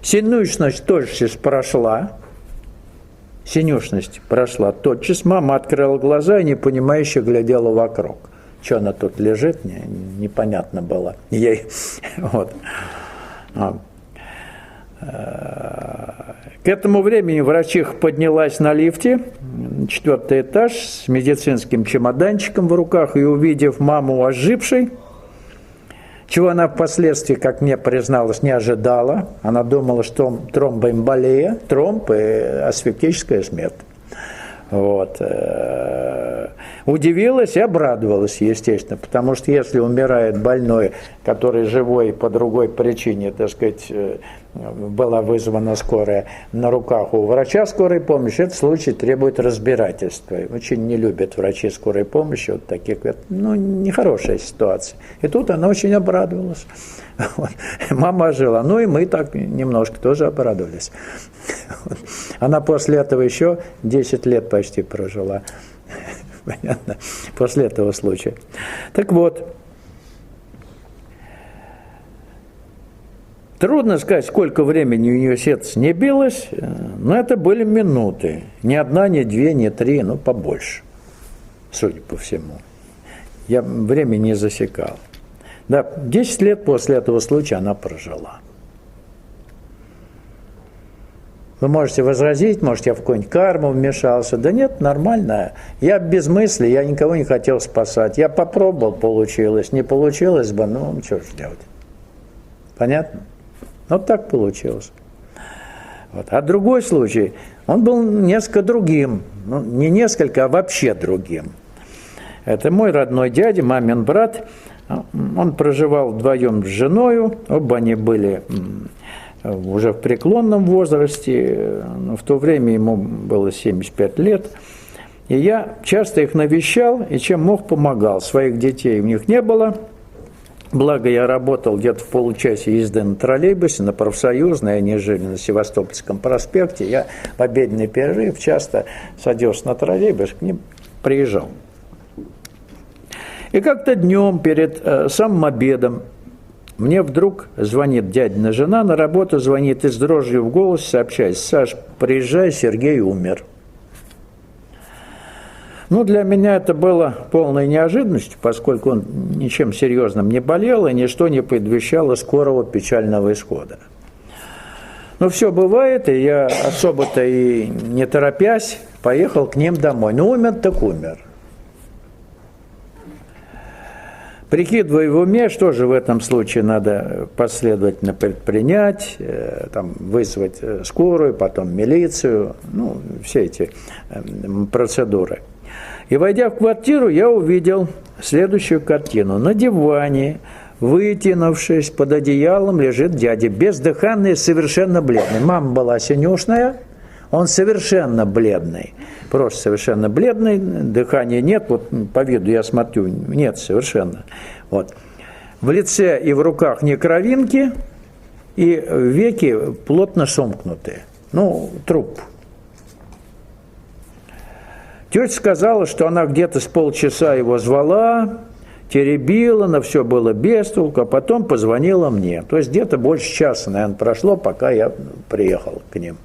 Синюшность тотчас прошла. Тотчас мама открыла глаза и непонимающе глядела вокруг. Что она тут лежит, непонятно было ей. К этому времени врачиха поднялась на лифте, 4-й этаж, с медицинским чемоданчиком в руках, и, увидев маму ожившей, чего она впоследствии, как мне призналась, не ожидала, она думала, что тромбоэмболия, тромб и асфиктическая смерть. Вот. Удивилась и обрадовалась, естественно, потому что если умирает больной, который живой по другой причине, так сказать, была вызвана скорая на руках у врача скорой помощи, этот случай требует разбирательства. Очень не любят врачи скорой помощи вот таких, ну, нехорошая ситуация. И тут она очень обрадовалась. Вот. Мама жила, ну и мы так немножко тоже обрадовались. Вот. Она после этого еще 10 лет почти прожила. Понятно? После этого случая. Так вот, трудно сказать, сколько времени у нее сердце не билось, но это были минуты. Ни одна, ни две, ни три, ну побольше, судя по всему. Я время не засекал. Да, 10 лет после этого случая она прожила. Вы можете возразить, может, я в какую-нибудь карму вмешался. Да нет, нормально. Я без мысли, я никого не хотел спасать. Я попробовал, получилось. Не получилось бы, ну, что же делать. Понятно? Вот так получилось. Вот. А другой случай, он был несколько другим. Ну, не несколько, а вообще другим. Это мой родной дядя, мамин брат. Он проживал вдвоем с женой. Оба они были уже в преклонном возрасте, в то время ему было 75 лет, и я часто их навещал, и чем мог, помогал. Своих детей у них не было, благо я работал где-то в получасе езды на троллейбусе, на Профсоюзной, они жили на Севастопольском проспекте, я в обеденный перерыв часто садился на троллейбус, к ним приезжал. И как-то днем перед самым обедом мне вдруг звонит дядина жена на работу, звонит и с дрожью в голосе сообщает: «Саш, приезжай, Сергей умер». Ну, для меня это было полной неожиданностью, поскольку он ничем серьезным не болел, и ничто не предвещало скорого печального исхода. Но все бывает, и я особо-то и не торопясь поехал к ним домой. Ну, умер так умер. Прикидывая в уме, что же в этом случае надо последовательно предпринять, там, вызвать скорую, потом милицию, ну, все эти процедуры. И, войдя в квартиру, я увидел следующую картину. На диване, вытянувшись под одеялом, лежит дядя, бездыханный, совершенно бледный. Мама была синюшная, он совершенно бледный, просто совершенно бледный, дыхания нет, вот по виду я смотрю, нет совершенно. Вот. В лице и в руках не кровинки, и веки плотно сомкнуты. Ну, труп. Тетя сказала, что она где-то с полчаса его звала, теребила, но все было без толку, а потом позвонила мне. То есть где-то больше часа, наверное, прошло, пока я приехал к ним.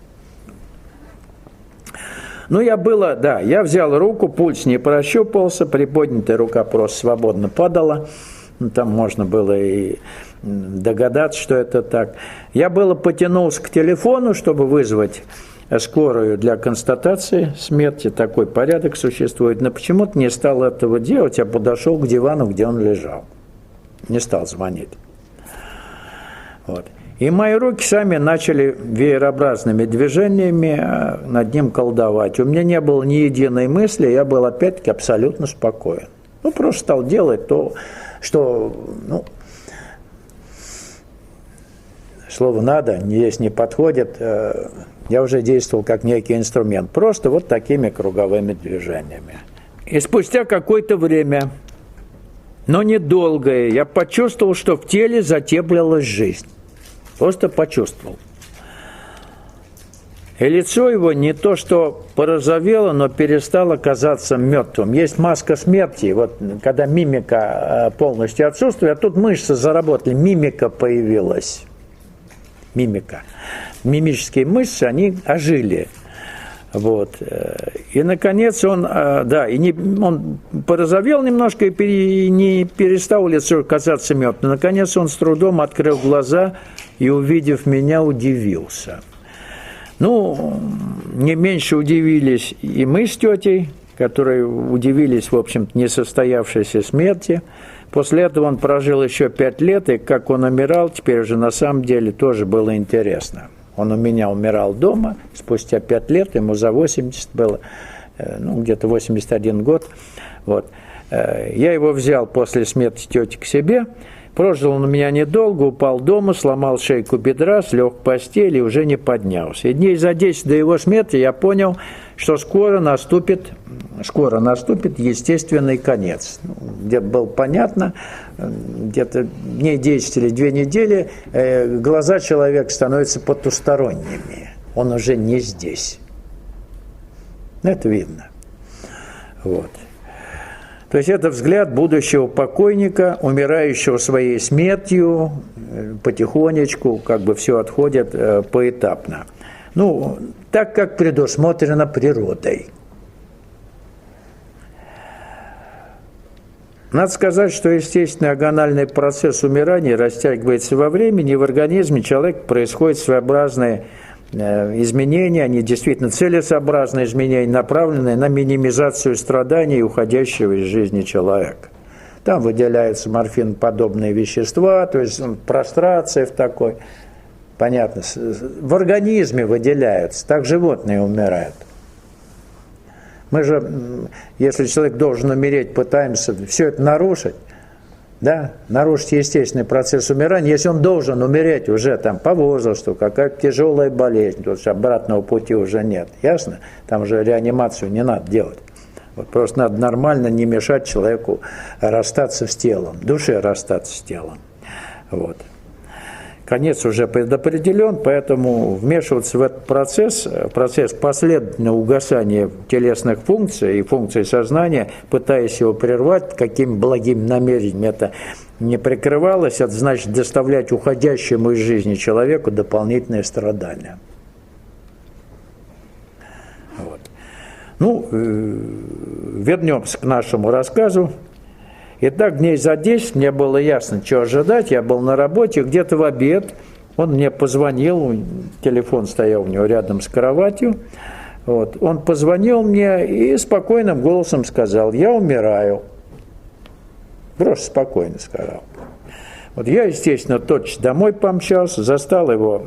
Ну, я взял руку, пульс не прощупался, приподнятая рука просто свободно падала. Там можно было и догадаться, что это так. Я было потянулся к телефону, чтобы вызвать скорую для констатации смерти. Такой порядок существует. Но почему-то не стал этого делать, а подошел к дивану, где он лежал. Не стал звонить. Вот. И мои руки сами начали веерообразными движениями над ним колдовать. У меня не было ни единой мысли, я был опять-таки абсолютно спокоен. Ну, просто стал делать то, что, ну, слово «надо», есть не подходит. Я уже действовал как некий инструмент, просто вот такими круговыми движениями. И спустя какое-то время, но недолгое, я почувствовал, что в теле затеплилась жизнь. Просто почувствовал. И лицо его не то что порозовело, но перестало казаться мертвым. Есть маска смерти, вот когда мимика полностью отсутствует, а тут мышцы заработали, мимика появилась. Мимика. Мимические мышцы, они ожили. Вот. И, наконец, он порозовел немножко и не перестал лицо казаться мертвым. Наконец, он с трудом открыл глаза и, увидев меня, удивился. Ну, не меньше удивились и мы с тетей, которые удивились, в общем-то, несостоявшейся смерти. После этого он прожил еще 5 лет, и как он умирал, теперь уже на самом деле тоже было интересно. Он у меня умирал дома, спустя 5 лет, ему за 80 было. ну, где-то 81 год. Вот. Я его взял после смерти тети к себе. Прожил он у меня недолго, упал дома, сломал шейку бедра, слег в постели и уже не поднялся. И дней за 10 до его смерти я понял, что скоро наступит естественный конец. Где-то было понятно, где-то дней 10 или 2 недели глаза человека становятся потусторонними. Он уже не здесь. Это видно. Вот. То есть это взгляд будущего покойника, умирающего своей смертью, потихонечку, как бы все отходит поэтапно. Ну, так, как предусмотрено природой. Надо сказать, что естественный агональный процесс умирания растягивается во времени, и в организме человека происходят своеобразные изменения, они действительно целесообразные изменения, направленные на минимизацию страданий уходящего из жизни человека. Там выделяются морфиноподобные вещества, то есть прострация в такой, понятно, в организме выделяются, так животные умирают. Мы же, если человек должен умереть, пытаемся все это нарушить, да, нарушить естественный процесс умирания, если он должен умереть уже там по возрасту, какая-то тяжелая болезнь, то есть обратного пути уже нет, ясно? Там же реанимацию не надо делать. Вот просто надо нормально не мешать человеку расстаться с телом, душе расстаться с телом. Вот. Конец уже предопределен, поэтому вмешиваться в этот процесс последовательного угасания телесных функций и функций сознания, пытаясь его прервать, какими благими намерениями это не прикрывалось, это значит доставлять уходящему из жизни человеку дополнительные страдания. Вот. Ну, вернемся к нашему рассказу. Итак, дней за 10 мне было ясно, что ожидать. Я был на работе, где-то в обед. Он мне позвонил, телефон стоял у него рядом с кроватью. Вот. Он позвонил мне и спокойным голосом сказал: «Я умираю». Просто спокойно сказал. Вот я, естественно, тотчас домой помчался, застал его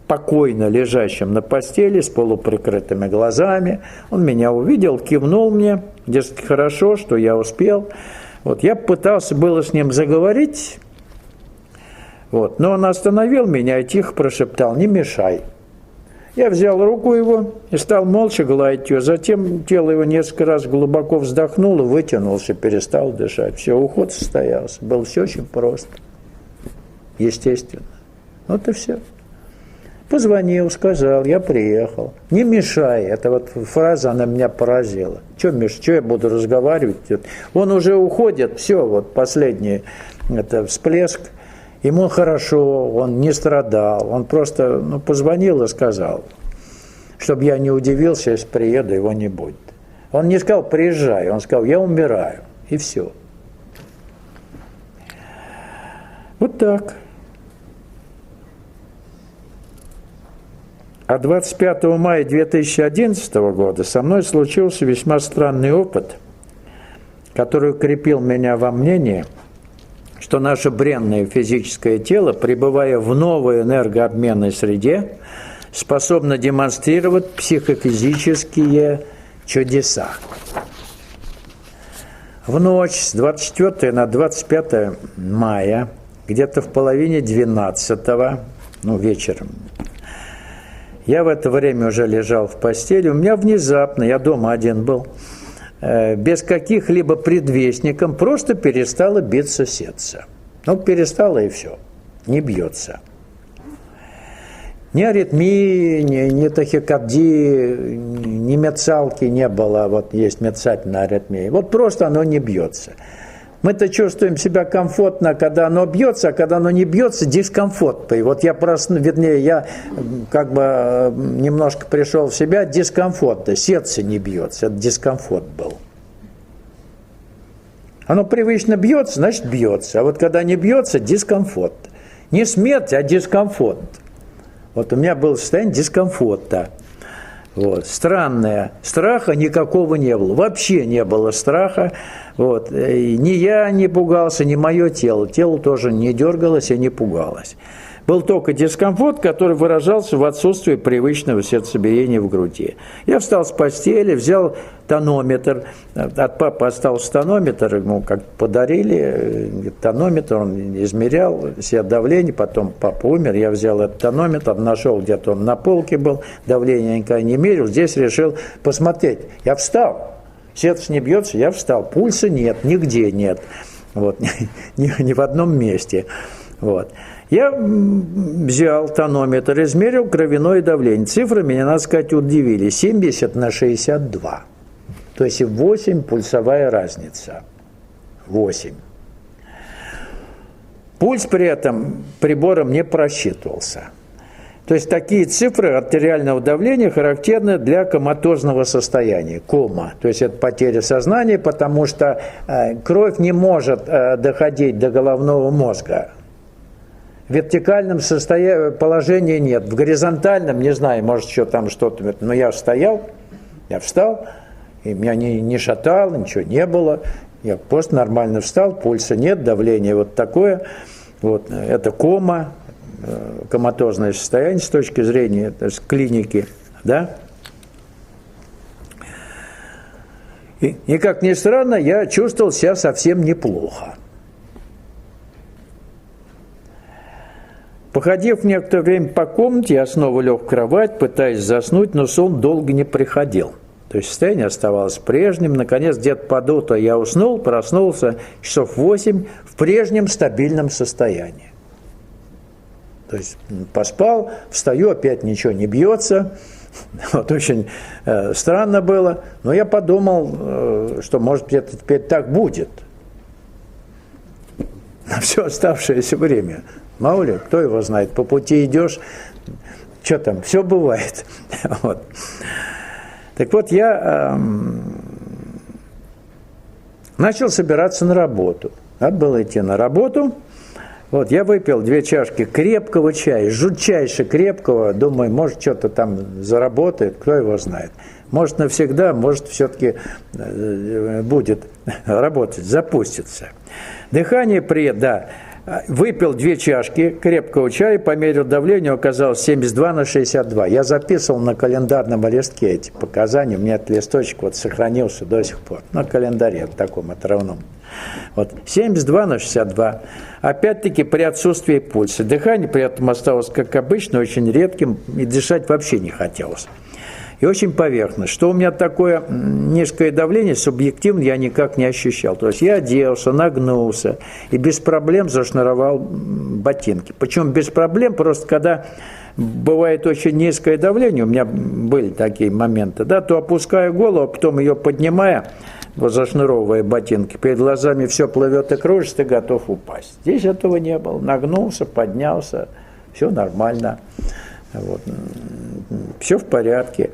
покойно лежащим на постели с полуприкрытыми глазами. Он меня увидел, кивнул мне, дескать, хорошо, что я успел. Вот, я пытался было с ним заговорить, вот, но он остановил меня и тихо прошептал: «Не мешай». Я взял руку его и стал молча гладить ее. Затем тело его несколько раз глубоко вздохнуло, вытянулся, перестал дышать. Все, уход состоялся. Было все очень просто. Естественно. Вот и все. Позвонил, сказал, я приехал. Не мешай. Эта вот фраза, она меня поразила. Что я буду разговаривать? Он уже уходит, все, вот последний это всплеск. Ему хорошо, он не страдал. Он просто позвонил и сказал, чтобы я не удивился, если приеду, его не будет. Он не сказал, приезжай, он сказал, я умираю. И все. Вот так. А 25 мая 2011 года со мной случился весьма странный опыт, который укрепил меня во мнении, что наше бренное физическое тело, пребывая в новой энергообменной среде, способно демонстрировать психофизические чудеса. В ночь с 24 на 25 мая, где-то в половине 12-го, вечером, я в это время уже лежал в постели, у меня внезапно, я дома один был, без каких-либо предвестников, просто перестало биться сердце. Перестало и все, не бьется. Ни аритмии, ни тахикардии, ни мерцалки не было, вот есть мерцательная аритмия. Вот просто оно не бьется. Мы-то чувствуем себя комфортно, когда оно бьется, а когда оно не бьется, дискомфорт. И вот я как бы немножко пришел в себя, дискомфорт, сердце не бьется, это дискомфорт был. Оно привычно бьется, значит бьется, а вот когда не бьется, дискомфорт. Не смерть, а дискомфорт. Вот у меня было состояние дискомфорта. Вот. Странное. Страха никакого не было. Вообще не было страха. Вот. И ни я не пугался, ни мое тело. Тело тоже не дергалось и не пугалось. Был только дискомфорт, который выражался в отсутствии привычного сердцебиения в груди. Я встал с постели, взял тонометр. От папы остался тонометр, ему как подарили тонометр, он измерял себе давление, потом папа умер, я взял этот тонометр, нашел, где-то он на полке был, давление я никогда не мерил, здесь решил посмотреть. Я встал, сердце не бьется, я встал, пульса нет, нигде нет, вот, ни в одном месте. Вот. Я взял тонометр, измерил кровяное давление. Цифры меня, надо сказать, удивили. 70/62. То есть 8 пульсовая разница. 8. Пульс при этом прибором не просчитывался. То есть такие цифры артериального давления характерны для коматозного состояния, кома. То есть это потеря сознания, потому что кровь не может доходить до головного мозга. В вертикальном положении нет, в горизонтальном, не знаю, может еще там что-то, но я встал, и меня не шатало, ничего не было, я просто нормально встал, пульса нет, давление вот такое, вот, это кома, коматозное состояние с точки зрения, то есть, клиники, да. И как ни странно, я чувствовал себя совсем неплохо. Походив некоторое время по комнате, я снова лег в кровать, пытаясь заснуть, но сон долго не приходил. То есть состояние оставалось прежним. Наконец, где-то под утро я уснул, проснулся часов 8 в прежнем стабильном состоянии. То есть поспал, встаю, опять ничего не бьется. Вот очень странно было. Но я подумал, что, может быть, это теперь так будет на все оставшееся время. Мало ли, кто его знает, по пути идешь, что там, все бывает. Вот. Так вот, я начал собираться на работу. Надо было идти на работу. Вот, я выпил 2 чашки крепкого чая, жутчайше крепкого. Думаю, может, что-то там заработает, кто его знает. Может, навсегда, может, все-таки будет работать, запустится. Дыхание да. Выпил 2 чашки крепкого чая, померил давление, оказалось 72/62. Я записывал на календарном листке эти показания, у меня этот листочек вот сохранился до сих пор, на календаре таком отрывном. Вот, 72/62. Опять-таки при отсутствии пульса. Дыхание при этом осталось, как обычно, очень редким, и дышать вообще не хотелось. И очень поверхностно. Что у меня такое низкое давление, субъективно я никак не ощущал. То есть я оделся, нагнулся и без проблем зашнуровал ботинки. Причем без проблем, просто когда бывает очень низкое давление, у меня были такие моменты, да, то опускаю голову, а потом ее поднимая, вот зашнуровывая ботинки, перед глазами все плывет и кружится, ты готов упасть. Здесь этого не было. Нагнулся, поднялся, все нормально. Вот. Все в порядке.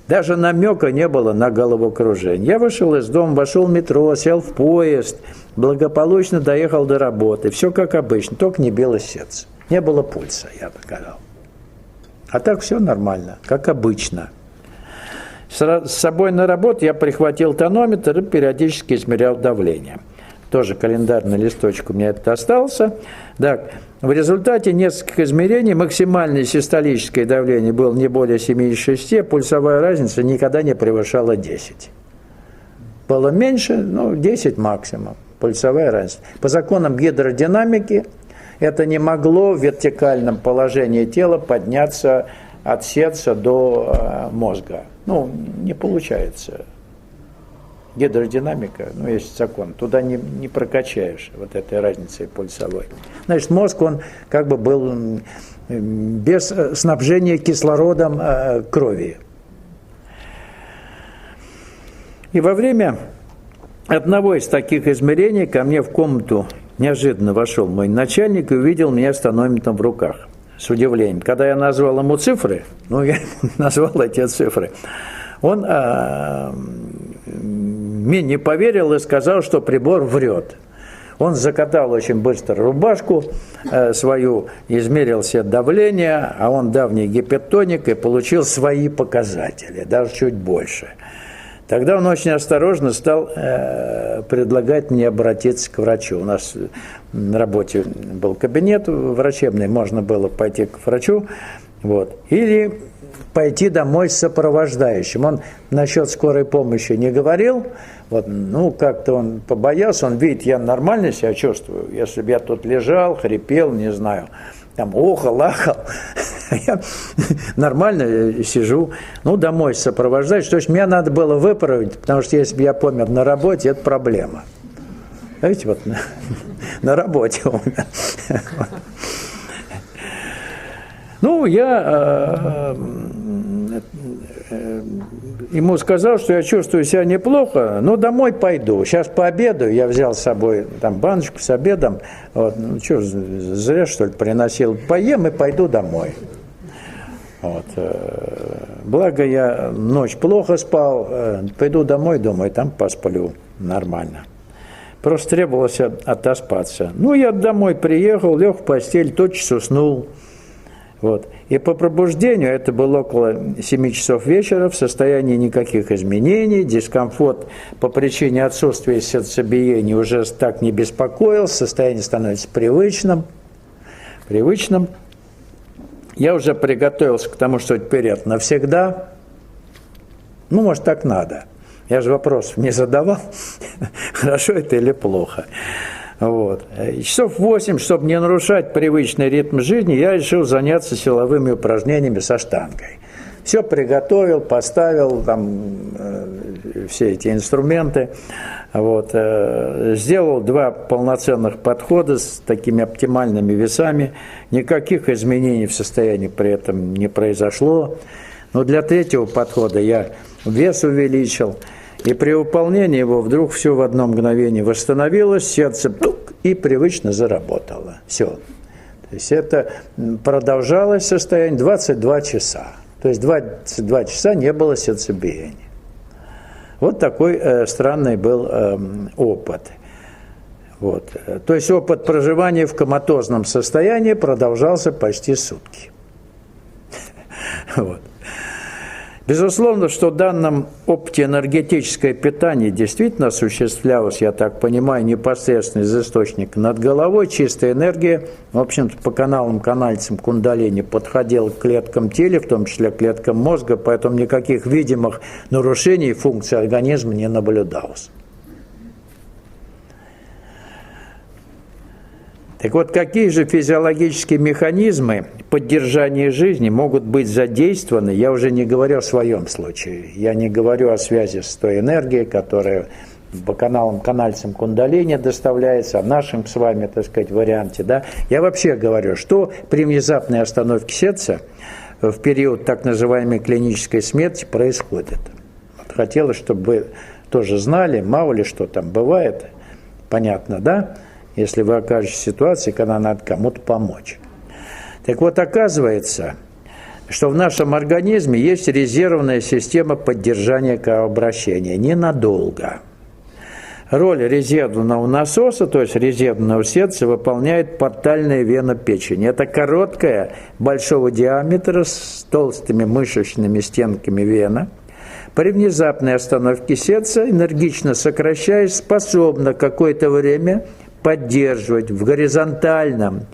Даже намека не было на головокружение. Я вышел из дома, вошел в метро, сел в поезд, благополучно доехал до работы. Все как обычно, только не билось сердце. Не было пульса, я бы сказал. А так все нормально, как обычно. С собой на работу я прихватил тонометр и периодически измерял давление. Тоже календарный листочек у меня это остался. Так, в результате нескольких измерений максимальное систолическое давление было не более 7,6, пульсовая разница никогда не превышала 10. Было меньше, 10 максимум, пульсовая разница. По законам гидродинамики это не могло в вертикальном положении тела подняться от сердца до мозга. Не получается. Гидродинамика, есть закон, туда не прокачаешь вот этой разницей пульсовой. Значит, мозг, он как бы был без снабжения кислородом крови. И во время одного из таких измерений ко мне в комнату неожиданно вошел мой начальник и увидел меня с тонометром в руках. С удивлением. Когда я назвал ему цифры, я назвал эти цифры, он мне не поверил и сказал, что прибор врет. Он закатал очень быстро рубашку свою, измерил себе давление, а он давний гипертоник и получил свои показатели, даже чуть больше. Тогда он очень осторожно стал предлагать мне обратиться к врачу. У нас на работе был кабинет врачебный, можно было пойти к врачу, вот, или пойти домой с сопровождающим. Он насчет скорой помощи не говорил, вот, ну, как-то он побоялся, он видит, я нормально себя чувствую, если бы я тут лежал, хрипел, не знаю, там охал, ахал, я нормально сижу, ну, домой сопровождающий, то есть мне надо было выправить, потому что если бы я помер на работе, это проблема. Видите, вот на работе умер. Ну, я ему сказал, что я чувствую себя неплохо, но домой пойду. Сейчас пообедаю, я взял с собой там баночку с обедом, вот, ну что, зря что ли приносил, поем и пойду домой. Вот. Благо я ночь плохо спал, пойду домой, думаю, там посплю нормально. Просто требовалось отоспаться. Ну, я домой приехал, лег в постель, тотчас уснул. Вот. И по пробуждению, это было около 7 часов вечера, в состоянии никаких изменений, дискомфорт по причине отсутствия сердцебиения уже так не беспокоил, состояние становится привычным. Я уже приготовился к тому, что теперь это навсегда. Ну, может, так надо. Я же вопросов не задавал, хорошо это или плохо. Вот. Часов 8, чтобы не нарушать привычный ритм жизни, я решил заняться силовыми упражнениями со штангой. Все приготовил, поставил там все эти инструменты. Вот. Сделал 2 полноценных подхода с такими оптимальными весами. Никаких изменений в состоянии при этом не произошло. Но для 3-го подхода я вес увеличил. И при выполнении его вдруг все в одно мгновение восстановилось, сердце и привычно заработало. Все. То есть это продолжалось состояние 22 часа. То есть 22 часа не было сердцебиения. Вот такой странный был опыт. Вот. То есть опыт проживания в коматозном состоянии продолжался почти сутки. Вот. Безусловно, что в данном опыте энергетическое питание действительно осуществлялось, я так понимаю, непосредственно из источника над головой, чистая энергия, в общем-то, по канальцам кундалини подходила к клеткам тела, в том числе к клеткам мозга, поэтому никаких видимых нарушений функций организма не наблюдалось. Так вот, какие же физиологические механизмы поддержания жизни могут быть задействованы, я уже не говорю о своем случае, я не говорю о связи с той энергией, которая по канальцам кундалини доставляется, о нашем с вами, так сказать, варианте. Да? Я вообще говорю, что при внезапной остановке сердца в период так называемой клинической смерти происходит. Вот хотелось, чтобы вы тоже знали, мало ли что там бывает, понятно, да? Если вы окажетесь в ситуации, когда надо кому-то помочь. Так вот, оказывается, что в нашем организме есть резервная система поддержания кровообращения. Ненадолго. Роль резервного насоса, то есть резервного сердца, выполняет портальная вена печени. Это короткая, большого диаметра, с толстыми мышечными стенками вена. При внезапной остановке сердца, энергично сокращаясь, способна какое-то время поддерживать в горизонтальном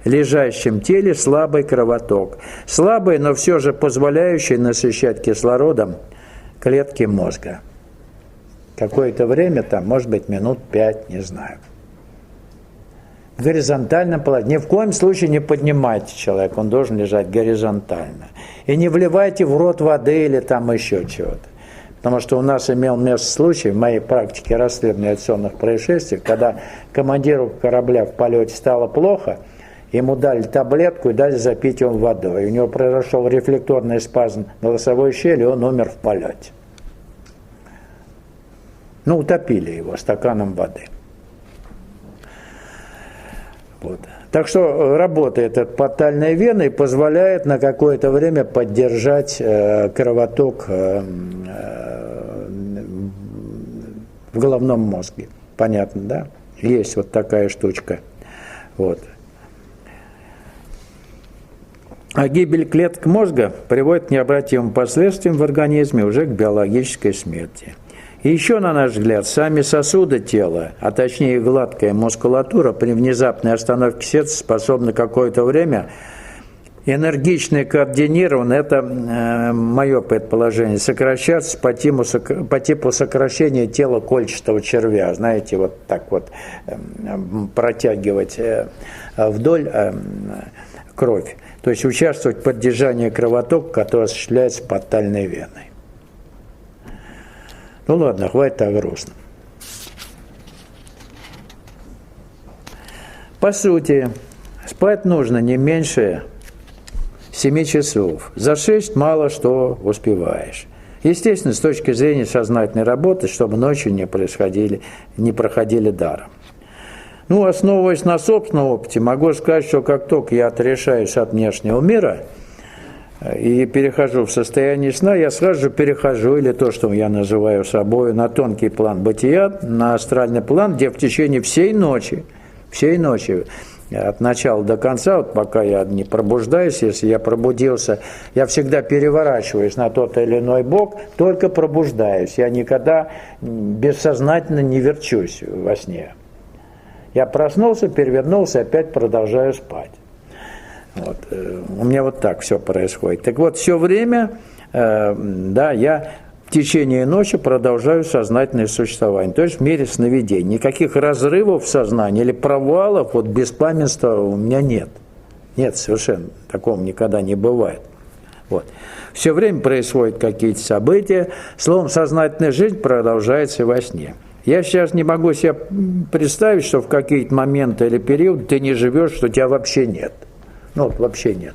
лежащем теле слабый кровоток. Слабый, но все же позволяющий насыщать кислородом клетки мозга. Какое-то время, там, может быть, минут 5, не знаю. В горизонтальном положении. Ни в коем случае не поднимайте человека, он должен лежать горизонтально. И не вливайте в рот воды или там еще чего-то. Потому что у нас имел место случай в моей практике расследования авиационных происшествий, когда командиру корабля в полете стало плохо, ему дали таблетку и дали запить его водой. И у него произошел рефлекторный спазм голосовой щели, и он умер в полете. Ну, утопили его стаканом воды. Вот. Так что работает эта портальная вена и позволяет на какое-то время поддержать кровоток в головном мозге. Понятно, да? Есть вот такая штучка. Вот. А гибель клеток мозга приводит к необратимым последствиям в организме, уже к биологической смерти. И еще, на наш взгляд, сами сосуды тела, а точнее гладкая мускулатура, при внезапной остановке сердца способны какое-то время энергично и координированно, это мое предположение, сокращаться по типу сокращения тела кольчатого червя. Знаете, вот так вот протягивать вдоль кровь. То есть участвовать в поддержании кровотока, который осуществляется подтальной веной. Ну ладно, хватит о грустном. По сути, спать нужно не меньше 7 часов. За 6 мало что успеваешь. Естественно, с точки зрения сознательной работы, чтобы ночью не проходили даром. Ну, основываясь на собственном опыте, могу сказать, что как только я отрешаюсь от внешнего мира и перехожу в состояние сна, я сразу же перехожу, или то, что я называю собой, на тонкий план бытия, на астральный план, где в течение всей ночи, от начала до конца, вот пока я не пробуждаюсь, если я пробудился, я всегда переворачиваюсь на тот или иной бок, только пробуждаюсь. Я никогда бессознательно не верчусь во сне. Я проснулся, перевернулся, опять продолжаю спать. Вот. У меня вот так все происходит. Так вот, все время, я в течение ночи продолжаю сознательное существование, то есть в мире сновидений. Никаких разрывов в сознании или провалов, вот беспамятства у меня нет. Нет, совершенно. Такого никогда не бывает. Вот. Все время происходят какие-то события. Словом, сознательная жизнь продолжается во сне. Я сейчас не могу себе представить, что в какие-то моменты или периоды ты не живешь, что тебя вообще нет. Ну, вот вообще нет.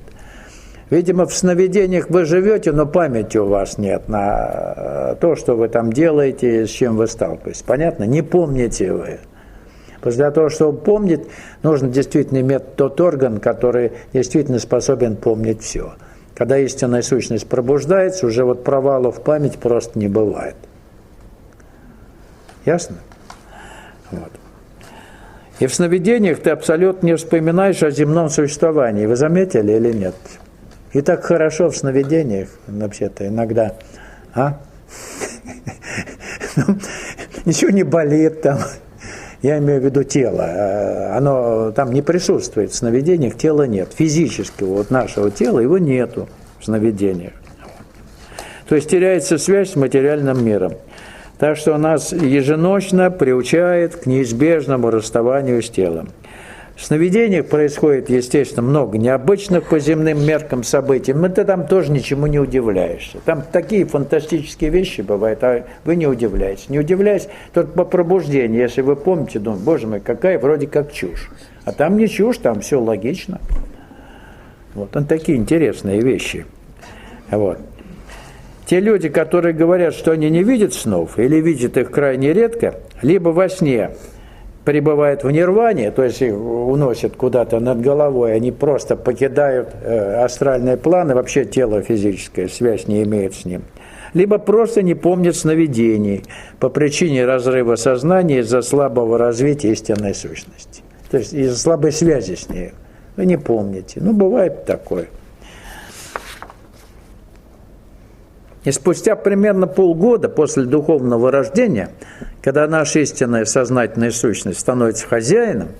Видимо, в сновидениях вы живете, но памяти у вас нет на то, что вы там делаете, с чем вы сталкиваетесь. Понятно? Не помните вы. Для того, чтобы помнить, нужно действительно иметь тот орган, который действительно способен помнить все. Когда истинная сущность пробуждается, уже вот провалов в память просто не бывает. Ясно? Вот. И в сновидениях ты абсолютно не вспоминаешь о земном существовании. Вы заметили или нет? И так хорошо в сновидениях, вообще-то, иногда. Ничего не болит там. Я имею в виду тело. Оно там не присутствует в сновидениях, тела нет. Физического вот нашего тела его нету в сновидениях. То есть теряется связь с материальным миром. Так что нас еженочно приучает к неизбежному расставанию с телом. В сновидениях происходит, естественно, много необычных по земным меркам событий, но ты там тоже ничему не удивляешься. Там такие фантастические вещи бывают, а вы не удивляетесь. Не удивляетесь только по пробуждению, если вы помните, думаете, боже мой, какая вроде как чушь. А там не чушь, там все логично. Вот, такие интересные вещи. Вот. Те люди, которые говорят, что они не видят снов или видят их крайне редко, либо во сне пребывают в нирване, то есть их уносят куда-то над головой, они просто покидают астральные планы, вообще тело физическое, связь не имеет с ним. Либо просто не помнят сновидений по причине разрыва сознания из-за слабого развития истинной сущности. То есть из-за слабой связи с ней. Вы не помните. Ну, бывает такое. И спустя примерно полгода после духовного рождения, когда наша истинная сознательная сущность становится хозяином,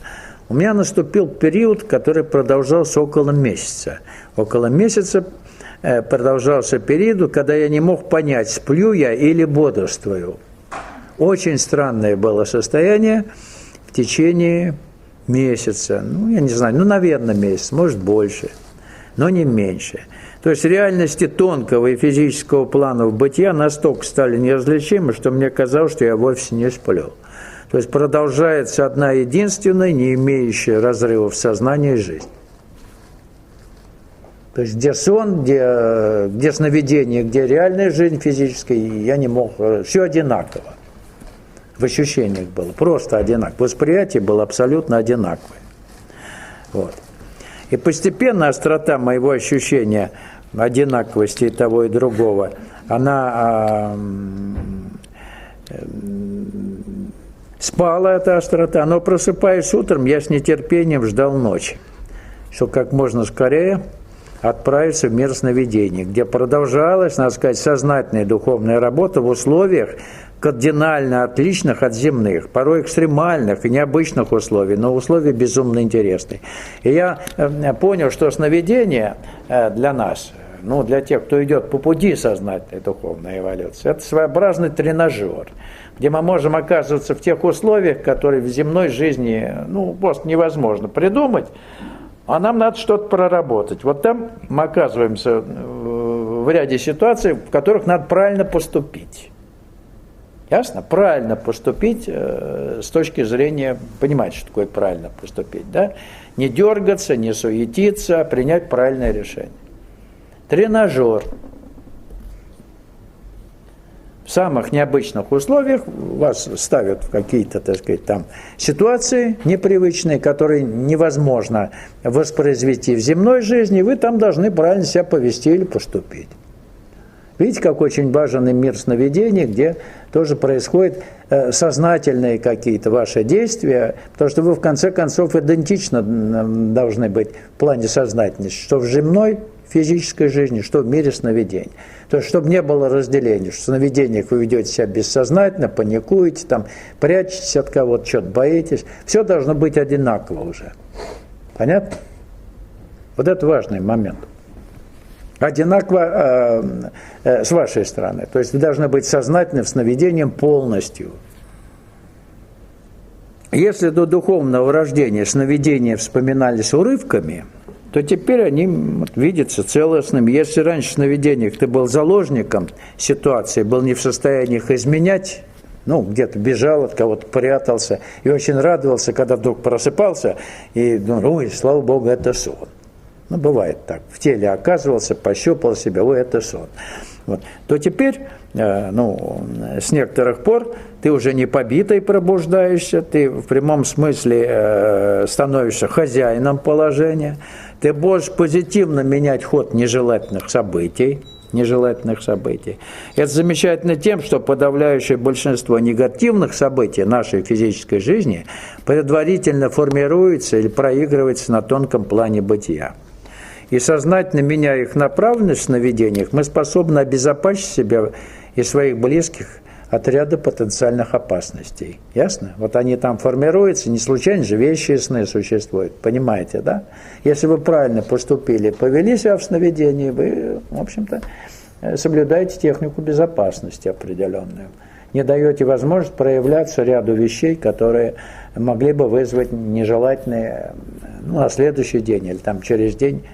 у меня наступил период, который продолжался около месяца. Около месяца продолжался период, когда я не мог понять, сплю я или бодрствую. Очень странное было состояние в течение месяца. Ну, я не знаю, наверное, месяц, может, больше, но не меньше. То есть реальности тонкого и физического планов бытия настолько стали неразличимы, что мне казалось, что я вовсе не сплю. То есть продолжается одна единственная, не имеющая разрывов сознания жизнь. То есть где сон, где сновидение, где реальная жизнь физическая, я не мог, все одинаково. В ощущениях было просто одинаково. Восприятие было абсолютно одинаковое. Вот. И постепенно острота моего ощущения одинаковости и того и другого, она спала, эта острота, но просыпаясь утром, я с нетерпением ждал ночи, что как можно скорее отправиться в мир сновидений, где продолжалась, надо сказать, сознательная духовная работа в условиях кардинально отличных от земных, порой экстремальных и необычных условий, но условия безумно интересные. И я понял, что сновидение для нас, ну, для тех, кто идет по пути сознательной духовной эволюции, это своеобразный тренажер, где мы можем оказываться в тех условиях, которые в земной жизни, ну, просто невозможно придумать, а нам надо что-то проработать. Вот там мы оказываемся в ряде ситуаций, в которых надо правильно поступить. Ясно? Правильно поступить с точки зрения, понимать, что такое правильно поступить, да? Не дергаться, не суетиться, а принять правильное решение. Тренажер. В самых необычных условиях вас ставят в какие-то, так сказать, там ситуации непривычные, которые невозможно воспроизвести в земной жизни, вы там должны правильно себя повести или поступить. Видите, как очень важен мир сновидений, где тоже происходят сознательные какие-то ваши действия, потому что вы в конце концов идентично должны быть в плане сознательности, что в земной физической жизни, что в мире сновидений. То есть, чтобы не было разделения, что в сновидениях вы ведете себя бессознательно, паникуете, там, прячетесь от кого-то, что-то боитесь. Все должно быть одинаково уже. Понятно? Вот это важный момент. Одинаково с вашей стороны. То есть вы должны быть сознательным сновидением полностью. Если до духовного рождения сновидения вспоминались урывками, то теперь они видятся целостными. Если раньше в сновидениях ты был заложником ситуации, был не в состоянии их изменять, ну, где-то бежал от кого-то, прятался, и очень радовался, когда вдруг просыпался, и думал, ой, слава Богу, это сон. Ну, бывает так. В теле оказывался, пощупал себя, ой, это сон. Вот. То теперь, с некоторых пор ты уже не побитый пробуждаешься, ты в прямом смысле становишься хозяином положения, ты можешь позитивно менять ход нежелательных событий. Это замечательно тем, что подавляющее большинство негативных событий нашей физической жизни предварительно формируется или проигрывается на тонком плане бытия. И сознательно меняя их направленность в сновидениях, мы способны обезопасить себя и своих близких от ряда потенциальных опасностей. Ясно? Вот они там формируются, не случайно же вещи сны существуют. Понимаете, да? Если вы правильно поступили, повели себя в сновидении, вы, в общем-то, соблюдаете технику безопасности определенную. Не даете возможность проявляться ряду вещей, которые могли бы вызвать нежелательные, на следующий день или там через день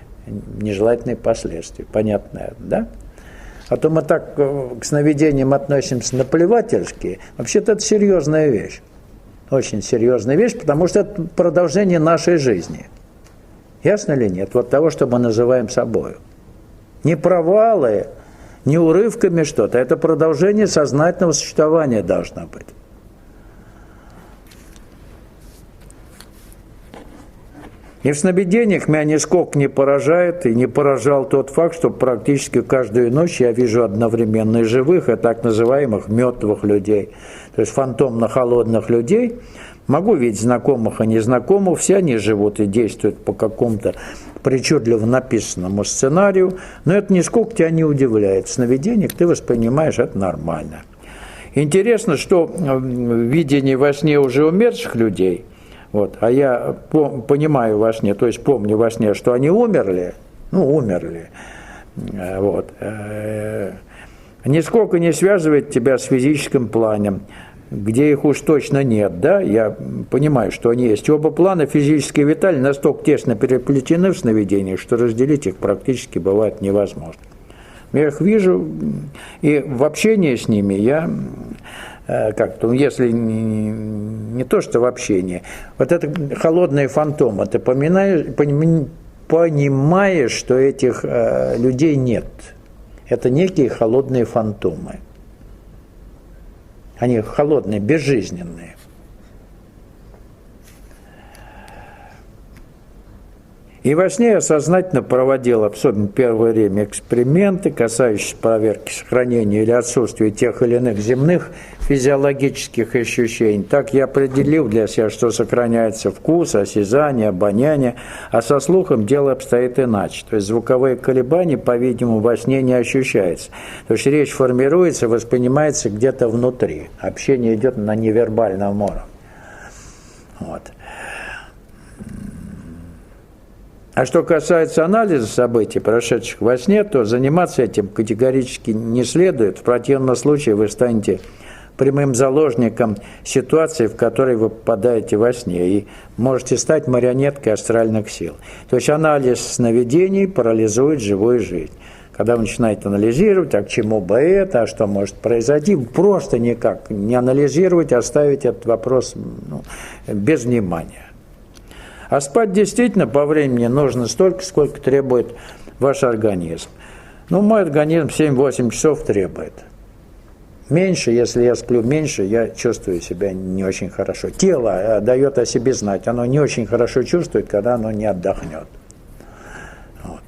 нежелательные последствия. Понятно, да? А то мы так к сновидениям относимся наплевательски. Вообще-то это серьезная вещь. Очень серьезная вещь, потому что это продолжение нашей жизни. Ясно ли нет? Вот того, что мы называем собой. Не провалы, не урывками что-то. Это продолжение сознательного существования должно быть. И в сновидениях меня нисколько не поражает и не поражал тот факт, что практически каждую ночь я вижу одновременно и живых, и так называемых мертвых людей, то есть фантомно-холодных людей. Могу видеть знакомых и незнакомых, все они живут и действуют по какому-то причудливо написанному сценарию, но это нисколько тебя не удивляет. В сновидениях ты воспринимаешь это нормально. Интересно, что в видении во сне уже умерших людей, вот, а я понимаю во сне, то есть помню во сне, что они умерли, вот, нисколько не связывает тебя с физическим планом, где их уж точно нет, да, я понимаю, что они есть. Оба плана, физические и витальные, настолько тесно переплетены в сновидениях, что разделить их практически бывает невозможно. Я их вижу, и в общении с ними я как-то, если не то, что в общении, вот это холодные фантомы, ты понимаешь, что этих людей нет. Это некие холодные фантомы. Они холодные, безжизненные. И во сне я сознательно проводил, особенно в первое время, эксперименты, касающиеся проверки сохранения или отсутствия тех или иных земных физиологических ощущений. Так я определил для себя, что сохраняется вкус, осязание, обоняние, а со слухом дело обстоит иначе. То есть звуковые колебания, по-видимому, во сне не ощущаются. То есть речь формируется, воспринимается где-то внутри. Общение идет на невербальном уровне. Вот. А что касается анализа событий, прошедших во сне, то заниматься этим категорически не следует. В противном случае вы станете прямым заложником ситуации, в которой вы попадаете во сне, и можете стать марионеткой астральных сил. То есть анализ сновидений парализует живую жизнь. Когда вы начинаете анализировать, а к чему бы это, а что может произойти, просто никак не анализировать, оставить этот вопрос без внимания. А спать действительно по времени нужно столько, сколько требует ваш организм. Мой организм 7-8 часов требует. Меньше, если я сплю меньше, я чувствую себя не очень хорошо. Тело дает о себе знать, оно не очень хорошо чувствует, когда оно не отдохнет. Вот.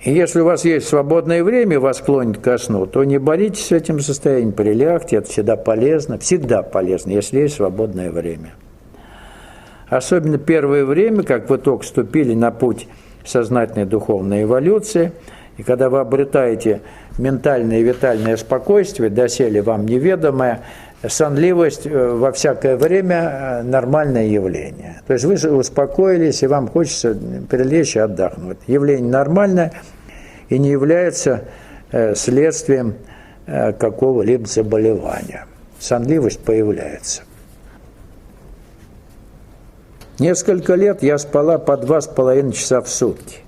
И если у вас есть свободное время, вас клонит ко сну, то не боритесь с этим состоянием, прилягте, это всегда полезно, если есть свободное время. Особенно первое время, как вы только вступили на путь сознательной духовной эволюции, и когда вы обретаете ментальное и витальное спокойствие, доселе вам неведомое, сонливость во всякое время – нормальное явление. То есть вы успокоились, и вам хочется прилечь и отдохнуть. Явление нормальное и не является следствием какого-либо заболевания. Сонливость появляется. Несколько лет я спала по 2,5 часа в сутки.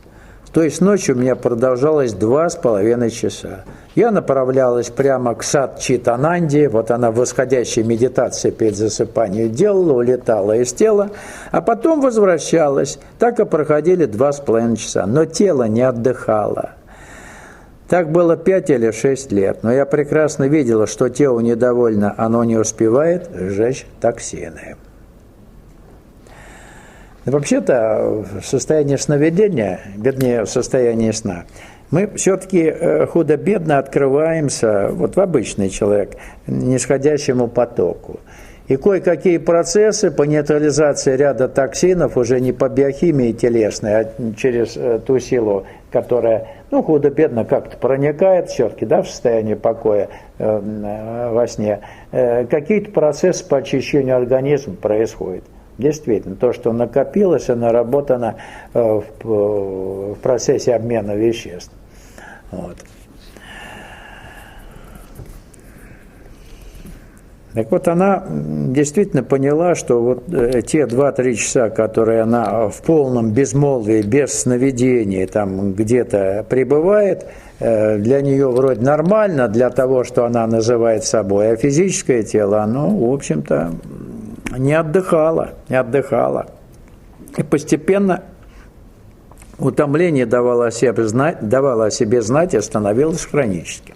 То есть ночь у меня продолжалась 2,5 часа. Я направлялась прямо к Сат-Чит-Ананде, вот она в восходящей медитации перед засыпанием делала, улетала из тела, а потом возвращалась. Так и проходили 2,5 часа, но тело не отдыхало. Так было 5 или 6 лет, но я прекрасно видела, что тело недовольно, оно не успевает сжечь токсины. Вообще-то в состоянии сновидения, вернее в состоянии сна, мы все-таки худо-бедно открываемся, вот в обычный человек, нисходящему потоку. И кое-какие процессы по нейтрализации ряда токсинов уже не по биохимии телесной, а через ту силу, которая худо-бедно как-то проникает все-таки в состояние покоя во сне, какие-то процессы по очищению организма происходят. Действительно, то, что накопилось и наработано в процессе обмена веществ. Вот. Так вот, она действительно поняла, что вот те 2-3 часа, которые она в полном безмолвии, без сновидений там где-то пребывает, для нее вроде нормально, для того, что она называет собой, а физическое тело, оно, в общем-то, не отдыхало. И постепенно утомление давало о себе знать и становилось хроническим.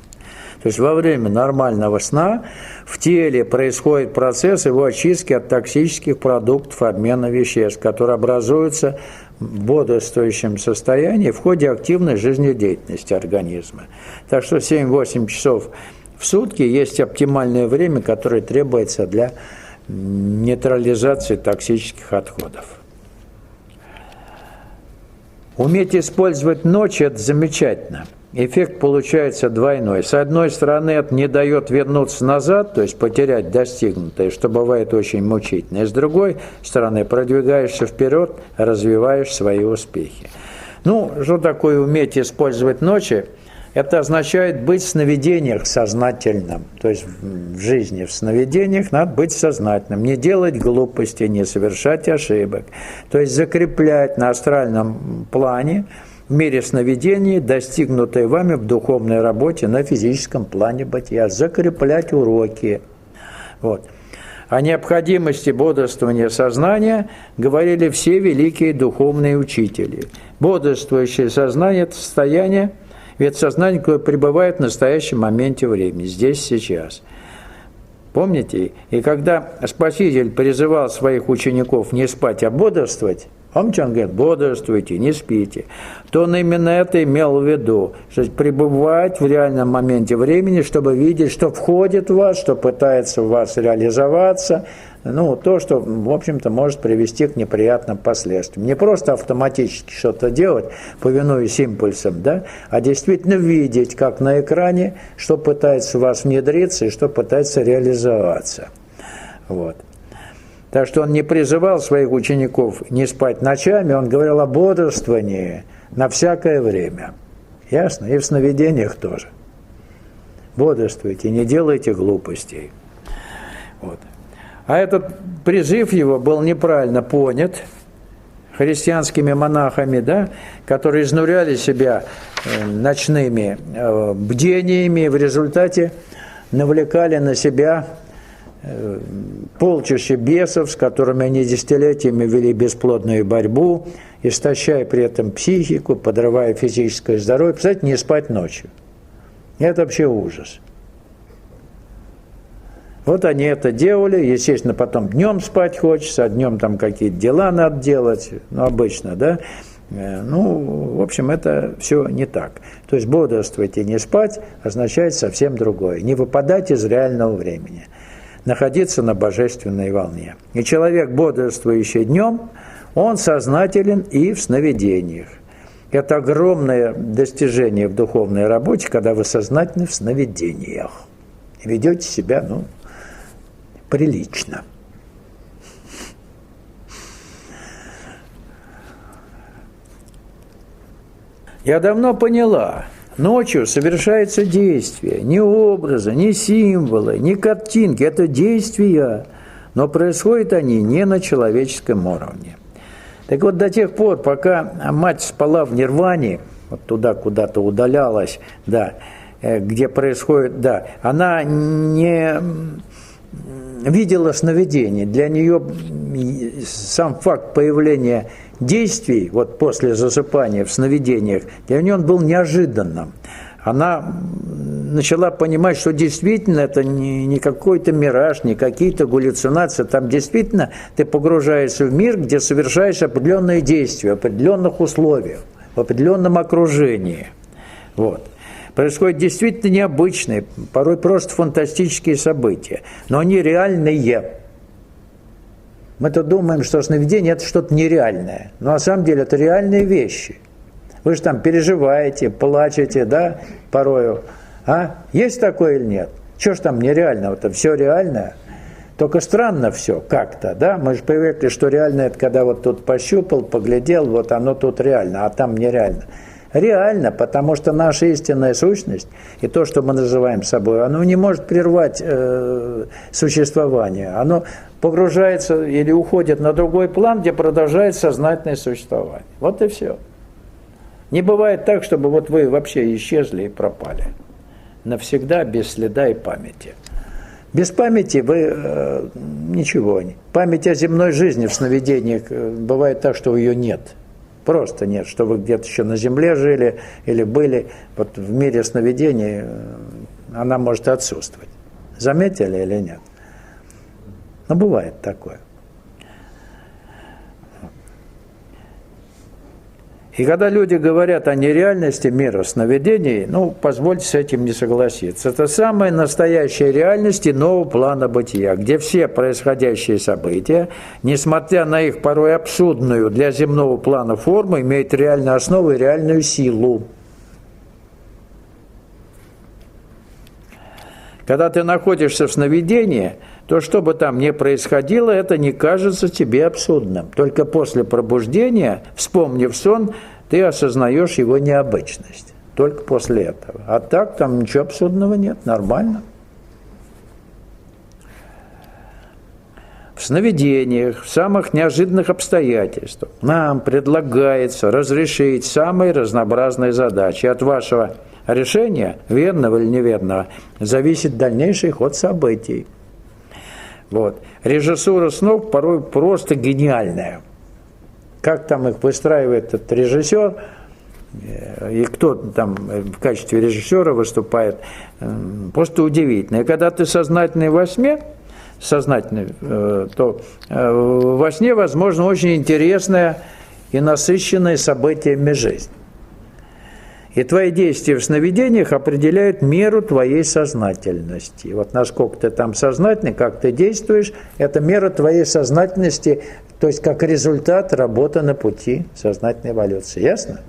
То есть во время нормального сна в теле происходит процесс его очистки от токсических продуктов обмена веществ, которые образуются в бодрствующем состоянии в ходе активной жизнедеятельности организма. Так что 7-8 часов в сутки есть оптимальное время, которое требуется для нейтрализации токсических отходов. Уметь использовать ночь – это замечательно. Эффект получается двойной. С одной стороны, это не дает вернуться назад, то есть потерять достигнутое, что бывает очень мучительно. И с другой стороны, продвигаешься вперед, развиваешь свои успехи. Что такое уметь использовать ночи? Это означает быть в сновидениях сознательным. То есть в жизни, в сновидениях надо быть сознательным. Не делать глупости, не совершать ошибок. То есть закреплять на астральном плане, в мире сновидений, достигнутые вами в духовной работе на физическом плане бытия. Закреплять уроки. Вот. О необходимости бодрствования сознания говорили все великие духовные учители. Бодрствующее сознание – это состояние, ведь сознание, которое пребывает в настоящем моменте времени, здесь, сейчас. Помните? И когда Спаситель призывал своих учеников не спать, а бодрствовать, помните, он говорит, бодрствуйте, не спите, то он именно это имел в виду, что пребывать в реальном моменте времени, чтобы видеть, что входит в вас, что пытается в вас реализоваться, ну, то, что, в общем-то, может привести к неприятным последствиям. Не просто автоматически что-то делать, повинуясь импульсам, да, а действительно видеть, как на экране, что пытается в вас внедриться и что пытается реализоваться. Вот. Так что он не призывал своих учеников не спать ночами, он говорил о бодрствовании на всякое время. Ясно? И в сновидениях тоже. Бодрствуйте, не делайте глупостей. Вот. А этот призыв его был неправильно понят христианскими монахами, да, которые изнуряли себя ночными бдениями и в результате навлекали на себя полчища бесов, с которыми они десятилетиями вели бесплодную борьбу, истощая при этом психику, подрывая физическое здоровье. Представляете, не спать ночью. Это вообще ужас. Вот они это делали, естественно, потом днем спать хочется, а днем там какие-то дела надо делать, ну, обычно, да. Ну, в общем, это все не так. То есть бодрствовать и не спать означает совсем другое. Не выпадать из реального времени. Находиться на божественной волне. И человек, бодрствующий днем, он сознателен и в сновидениях. Это огромное достижение в духовной работе, когда вы сознательны в сновидениях. И ведете себя, ну, прилично. Я давно поняла, ночью совершается действие, ни образа, ни символы, ни картинки, это действия, но происходят они не на человеческом уровне. Так вот, до тех пор, пока мать спала в нирване, вот туда куда-то удалялась, да, где происходит, да, она не видела сновидений. Для нее сам факт появления действий, вот после засыпания в сновидениях, для нее он был неожиданным. Она начала понимать, что действительно это не какой-то мираж, не какие-то галлюцинации. Там действительно ты погружаешься в мир, где совершаешь определенные действия, в определенных условиях, в определенном окружении. Вот. Происходят действительно необычные, порой просто фантастические события, но они реальные. Мы-то думаем, что сновидение – это что-то нереальное, но на самом деле это реальные вещи. Вы же там переживаете, плачете, да, порою. А? Есть такое или нет? Чего ж там нереального-то? Все реальное. Только странно все как-то, да? Мы же привыкли, что реально это когда вот тут пощупал, поглядел, вот оно тут реально, а там нереально. Реально, потому что наша истинная сущность и то, что мы называем собой, оно не может прервать существование. Оно погружается или уходит на другой план, где продолжает сознательное существование. Вот и все. Не бывает так, чтобы вот вы вообще исчезли и пропали. Навсегда, без следа и памяти. Без памяти вы ничего не. Память о земной жизни в сновидениях бывает так, что ее нет. Просто нет, что вы где-то еще на земле жили или были. Вот в мире сновидений она может отсутствовать. Заметили или нет? Но бывает такое. И когда люди говорят о нереальности мира сновидений, ну, позвольте с этим не согласиться. Это самая настоящая реальность иного плана бытия, где все происходящие события, несмотря на их порой абсурдную для земного плана форму, имеют реальную основу и реальную силу. Когда ты находишься в сновидении, то, что бы там ни происходило, это не кажется тебе абсурдным. Только после пробуждения, вспомнив сон, ты осознаешь его необычность. Только после этого. А так там ничего абсурдного нет, нормально. В сновидениях, в самых неожиданных обстоятельствах нам предлагается разрешить самые разнообразные задачи. От вашего решения, верного или неверного, зависит дальнейший ход событий. Вот. Режиссура снов порой просто гениальная. Как там их выстраивает этот режиссер, и кто там в качестве режиссера выступает, просто удивительно. И когда ты сознательный во сне, то во сне возможно очень интересная и насыщенная событиями жизнь. И твои действия в сновидениях определяют меру твоей сознательности. Вот насколько ты там сознательный, как ты действуешь, это мера твоей сознательности, то есть как результат работы на пути сознательной эволюции. Ясно?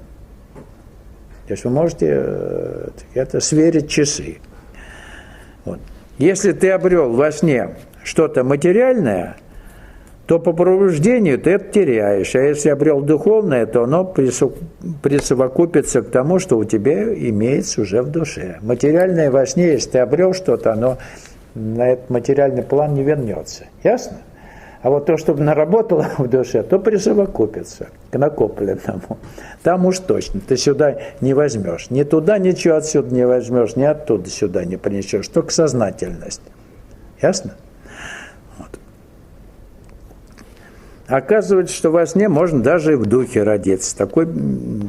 То есть вы можете это сверить часы. Вот. Если ты обрел во сне что-то материальное, то по пробуждению ты это теряешь. А если обрел духовное, то оно присовокупится к тому, что у тебя имеется уже в душе. Материальное во сне, если ты обрел что-то, оно на этот материальный план не вернется. Ясно? А вот то, чтобы наработало в душе, то присовокупится к накопленному. Там уж точно ты сюда не возьмешь. Ни туда ничего отсюда не возьмешь, ни оттуда сюда не принесешь. Только сознательность. Ясно? Оказывается, что во сне можно даже и в духе родиться.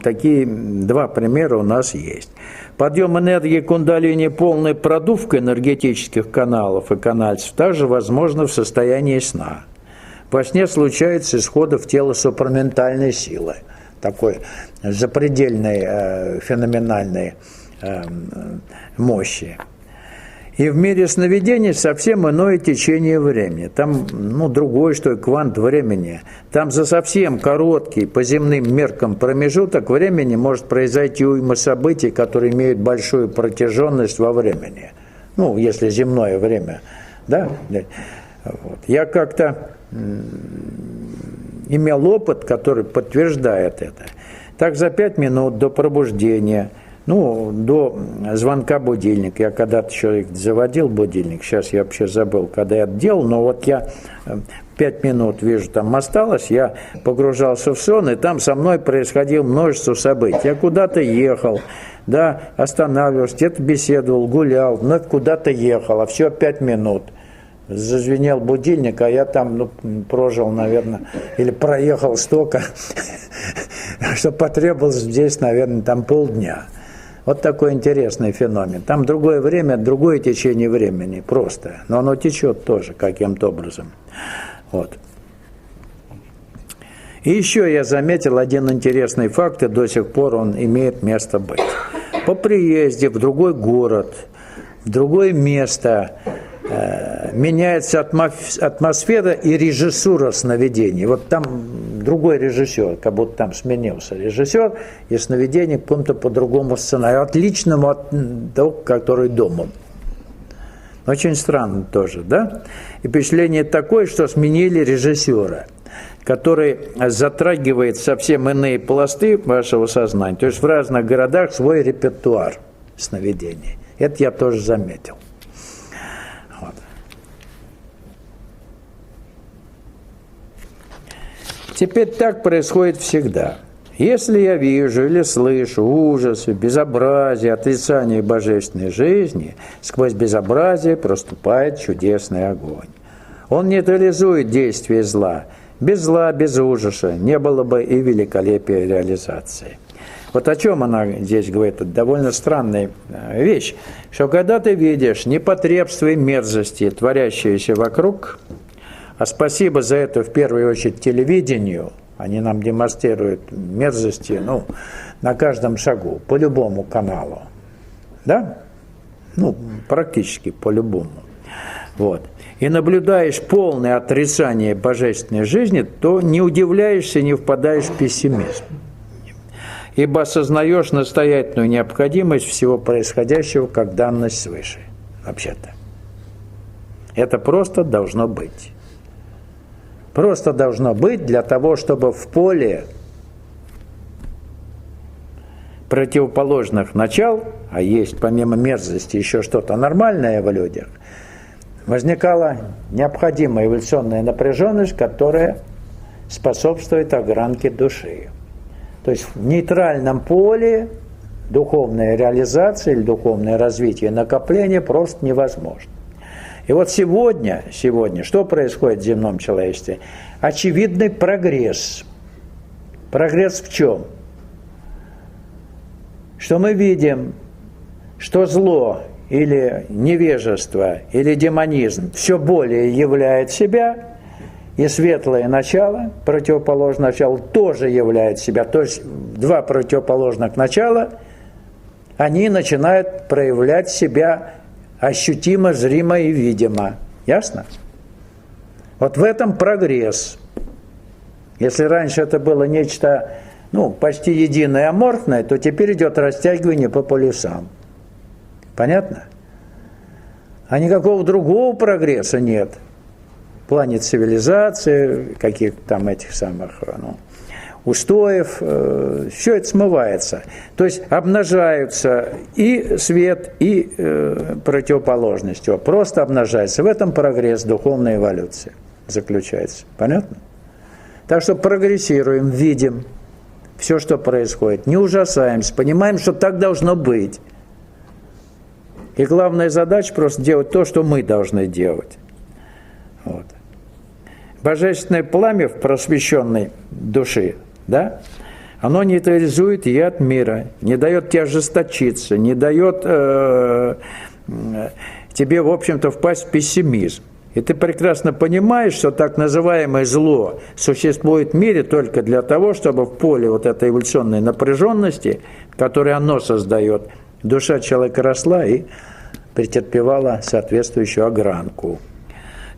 Такие два примера у нас есть. Подъем энергии кундалини полной продувкой энергетических каналов и канальцев также возможно в состоянии сна. Во сне случаются исходы в тело супраментальной силы, такой запредельной феноменальной мощи. И в мире сновидений совсем иное течение времени. Там, другой, что и квант времени. Там за совсем короткий, по земным меркам, промежуток времени может произойти уйма событий, которые имеют большую протяженность во времени. Если земное время. Да? Вот. Я как-то имел опыт, который подтверждает это. Так за 5 минут до пробуждения, до звонка будильника. Я когда-то еще заводил будильник, сейчас я вообще забыл, когда я это делал, но вот я 5 минут вижу, там осталось, я погружался в сон, и там со мной происходило множество событий. Я куда-то ехал, да, останавливался, где-то беседовал, гулял, вновь куда-то ехал, а все 5 минут. Зазвенел будильник, а я там прожил, наверное, или проехал столько, что потребовалось здесь, наверное, там полдня. Вот такой интересный феномен. Там другое время, другое течение времени, просто. Но оно течет тоже каким-то образом. Вот. И еще я заметил один интересный факт, и до сих пор он имеет место быть. По приезде в другой город, в другое место меняется атмосфера и режиссура сновидений. Вот там другой режиссер, как будто там сменился режиссер, и сновидение какому-то по другому сценарию, отличному от того, который дома. Очень странно тоже, да? И впечатление такое, что сменили режиссера, который затрагивает совсем иные пласты вашего сознания. То есть в разных городах свой репертуар сновидений. Это я тоже заметил. Вот. Теперь так происходит всегда. Если я вижу или слышу ужасы, безобразие, отрицание божественной жизни, сквозь безобразие проступает чудесный огонь. Он нейтрализует действие зла. Без зла, без ужаса не было бы и великолепия реализации. Вот о чем она здесь говорит, это довольно странная вещь, что когда ты видишь непотребство и мерзости, творящиеся вокруг, а спасибо за это в первую очередь телевидению, они нам демонстрируют мерзости, на каждом шагу, по любому каналу, да? Практически по любому. Вот. И наблюдаешь полное отрицание божественной жизни, то не удивляешься, не впадаешь в пессимизм. Ибо осознаешь настоятельную необходимость всего происходящего как данность свыше. Вообще-то. Это просто должно быть. Просто должно быть для того, чтобы в поле противоположных начал, а есть помимо мерзости еще что-то нормальное в людях, возникала необходимая эволюционная напряженность, которая способствует огранке души. То есть в нейтральном поле духовная реализация или духовное развитие, накопление просто невозможно. И вот сегодня, что происходит в земном человечестве? Очевидный прогресс. Прогресс в чем? что мы видим, что зло или невежество, или демонизм все более являет себя, и светлое начало, противоположное началу, тоже являет себя. То есть два противоположных начала, они начинают проявлять себя ощутимо, зримо и видимо. Ясно? Вот в этом прогресс. Если раньше это было нечто, почти единое, аморфное, то теперь идет растягивание по полюсам. Понятно? А никакого другого прогресса нет. В плане цивилизации, каких-то там этих самых устоев, все это смывается. То есть обнажаются и свет, и противоположность. Просто обнажается. В этом прогресс духовной эволюции заключается. Понятно? Так что прогрессируем, видим все, что происходит. Не ужасаемся, понимаем, что так должно быть. И главная задача просто делать то, что мы должны делать. Вот. Божественное пламя в просвещенной души, да, оно нейтрализует яд мира, не дает тебе ожесточиться, не дает тебе, в общем-то, впасть в пессимизм. И ты прекрасно понимаешь, что так называемое зло существует в мире только для того, чтобы в поле вот этой эволюционной напряженности, которую оно создает, душа человека росла и претерпевала соответствующую огранку.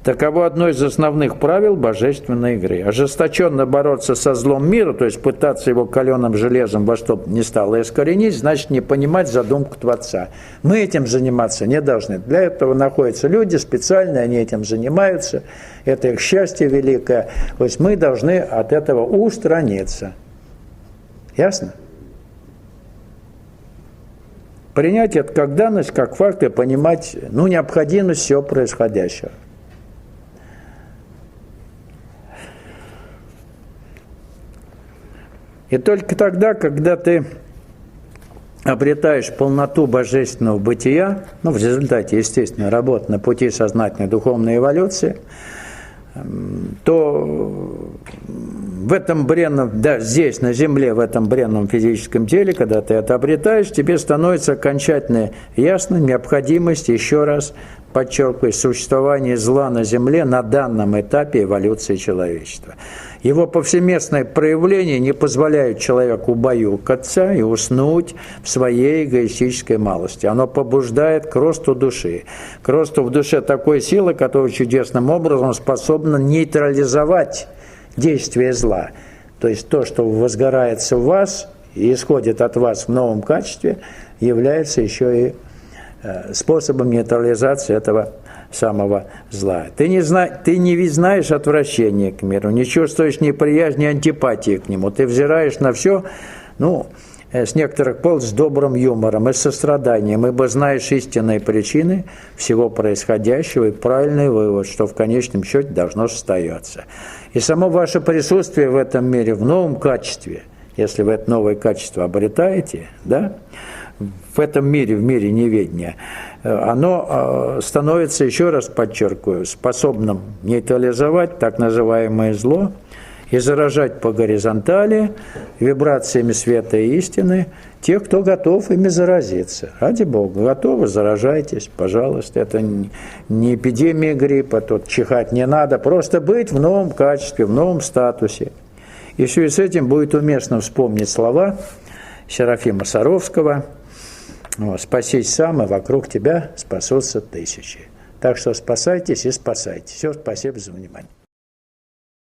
Таково одно из основных правил божественной игры. Ожесточенно бороться со злом мира, то есть пытаться его каленым железом во что бы ни стало искоренить, значит не понимать задумку Творца. Мы этим заниматься не должны. Для этого находятся люди специальные, они этим занимаются. Это их счастье великое. То есть мы должны от этого устраниться. Ясно? Принять это как данность, как факт и понимать необходимость всего происходящего. И только тогда, когда ты обретаешь полноту божественного бытия, в результате, естественно, работы на пути сознательной духовной эволюции, то в этом бренном, здесь, на земле, в этом бренном физическом теле, когда ты это обретаешь, тебе становится окончательно ясно необходимость, еще раз подчеркиваю, существования зла на земле на данном этапе эволюции человечества. Его повсеместное проявление не позволяет человеку убаюкаться и уснуть в своей эгоистической малости. Оно побуждает к росту души. К росту в душе такой силы, которая чудесным образом способна нейтрализовать действие зла. То есть то, что возгорается в вас и исходит от вас в новом качестве, является еще и способом нейтрализации этого самого зла. Ты не знаешь отвращения к миру, не чувствуешь неприязни, антипатии к нему. Ты взираешь на все, с некоторых пор с добрым юмором и состраданием, ибо знаешь истинные причины всего происходящего и правильный вывод, что в конечном счете должно состояться. И само ваше присутствие в этом мире в новом качестве, если вы это новое качество обретаете, в этом мире, в мире неведения, оно становится, еще раз подчеркиваю, способным нейтрализовать так называемое зло и заражать по горизонтали вибрациями света и истины тех, кто готов ими заразиться. Ради Бога, готовы, заражайтесь, пожалуйста. Это не эпидемия гриппа, тут чихать не надо, просто быть в новом качестве, в новом статусе. И в связи с этим будет уместно вспомнить слова Серафима Саровского: «Спасись сам, и вокруг тебя спасутся тысячи». Так что спасайтесь и спасайте. Все, спасибо за внимание.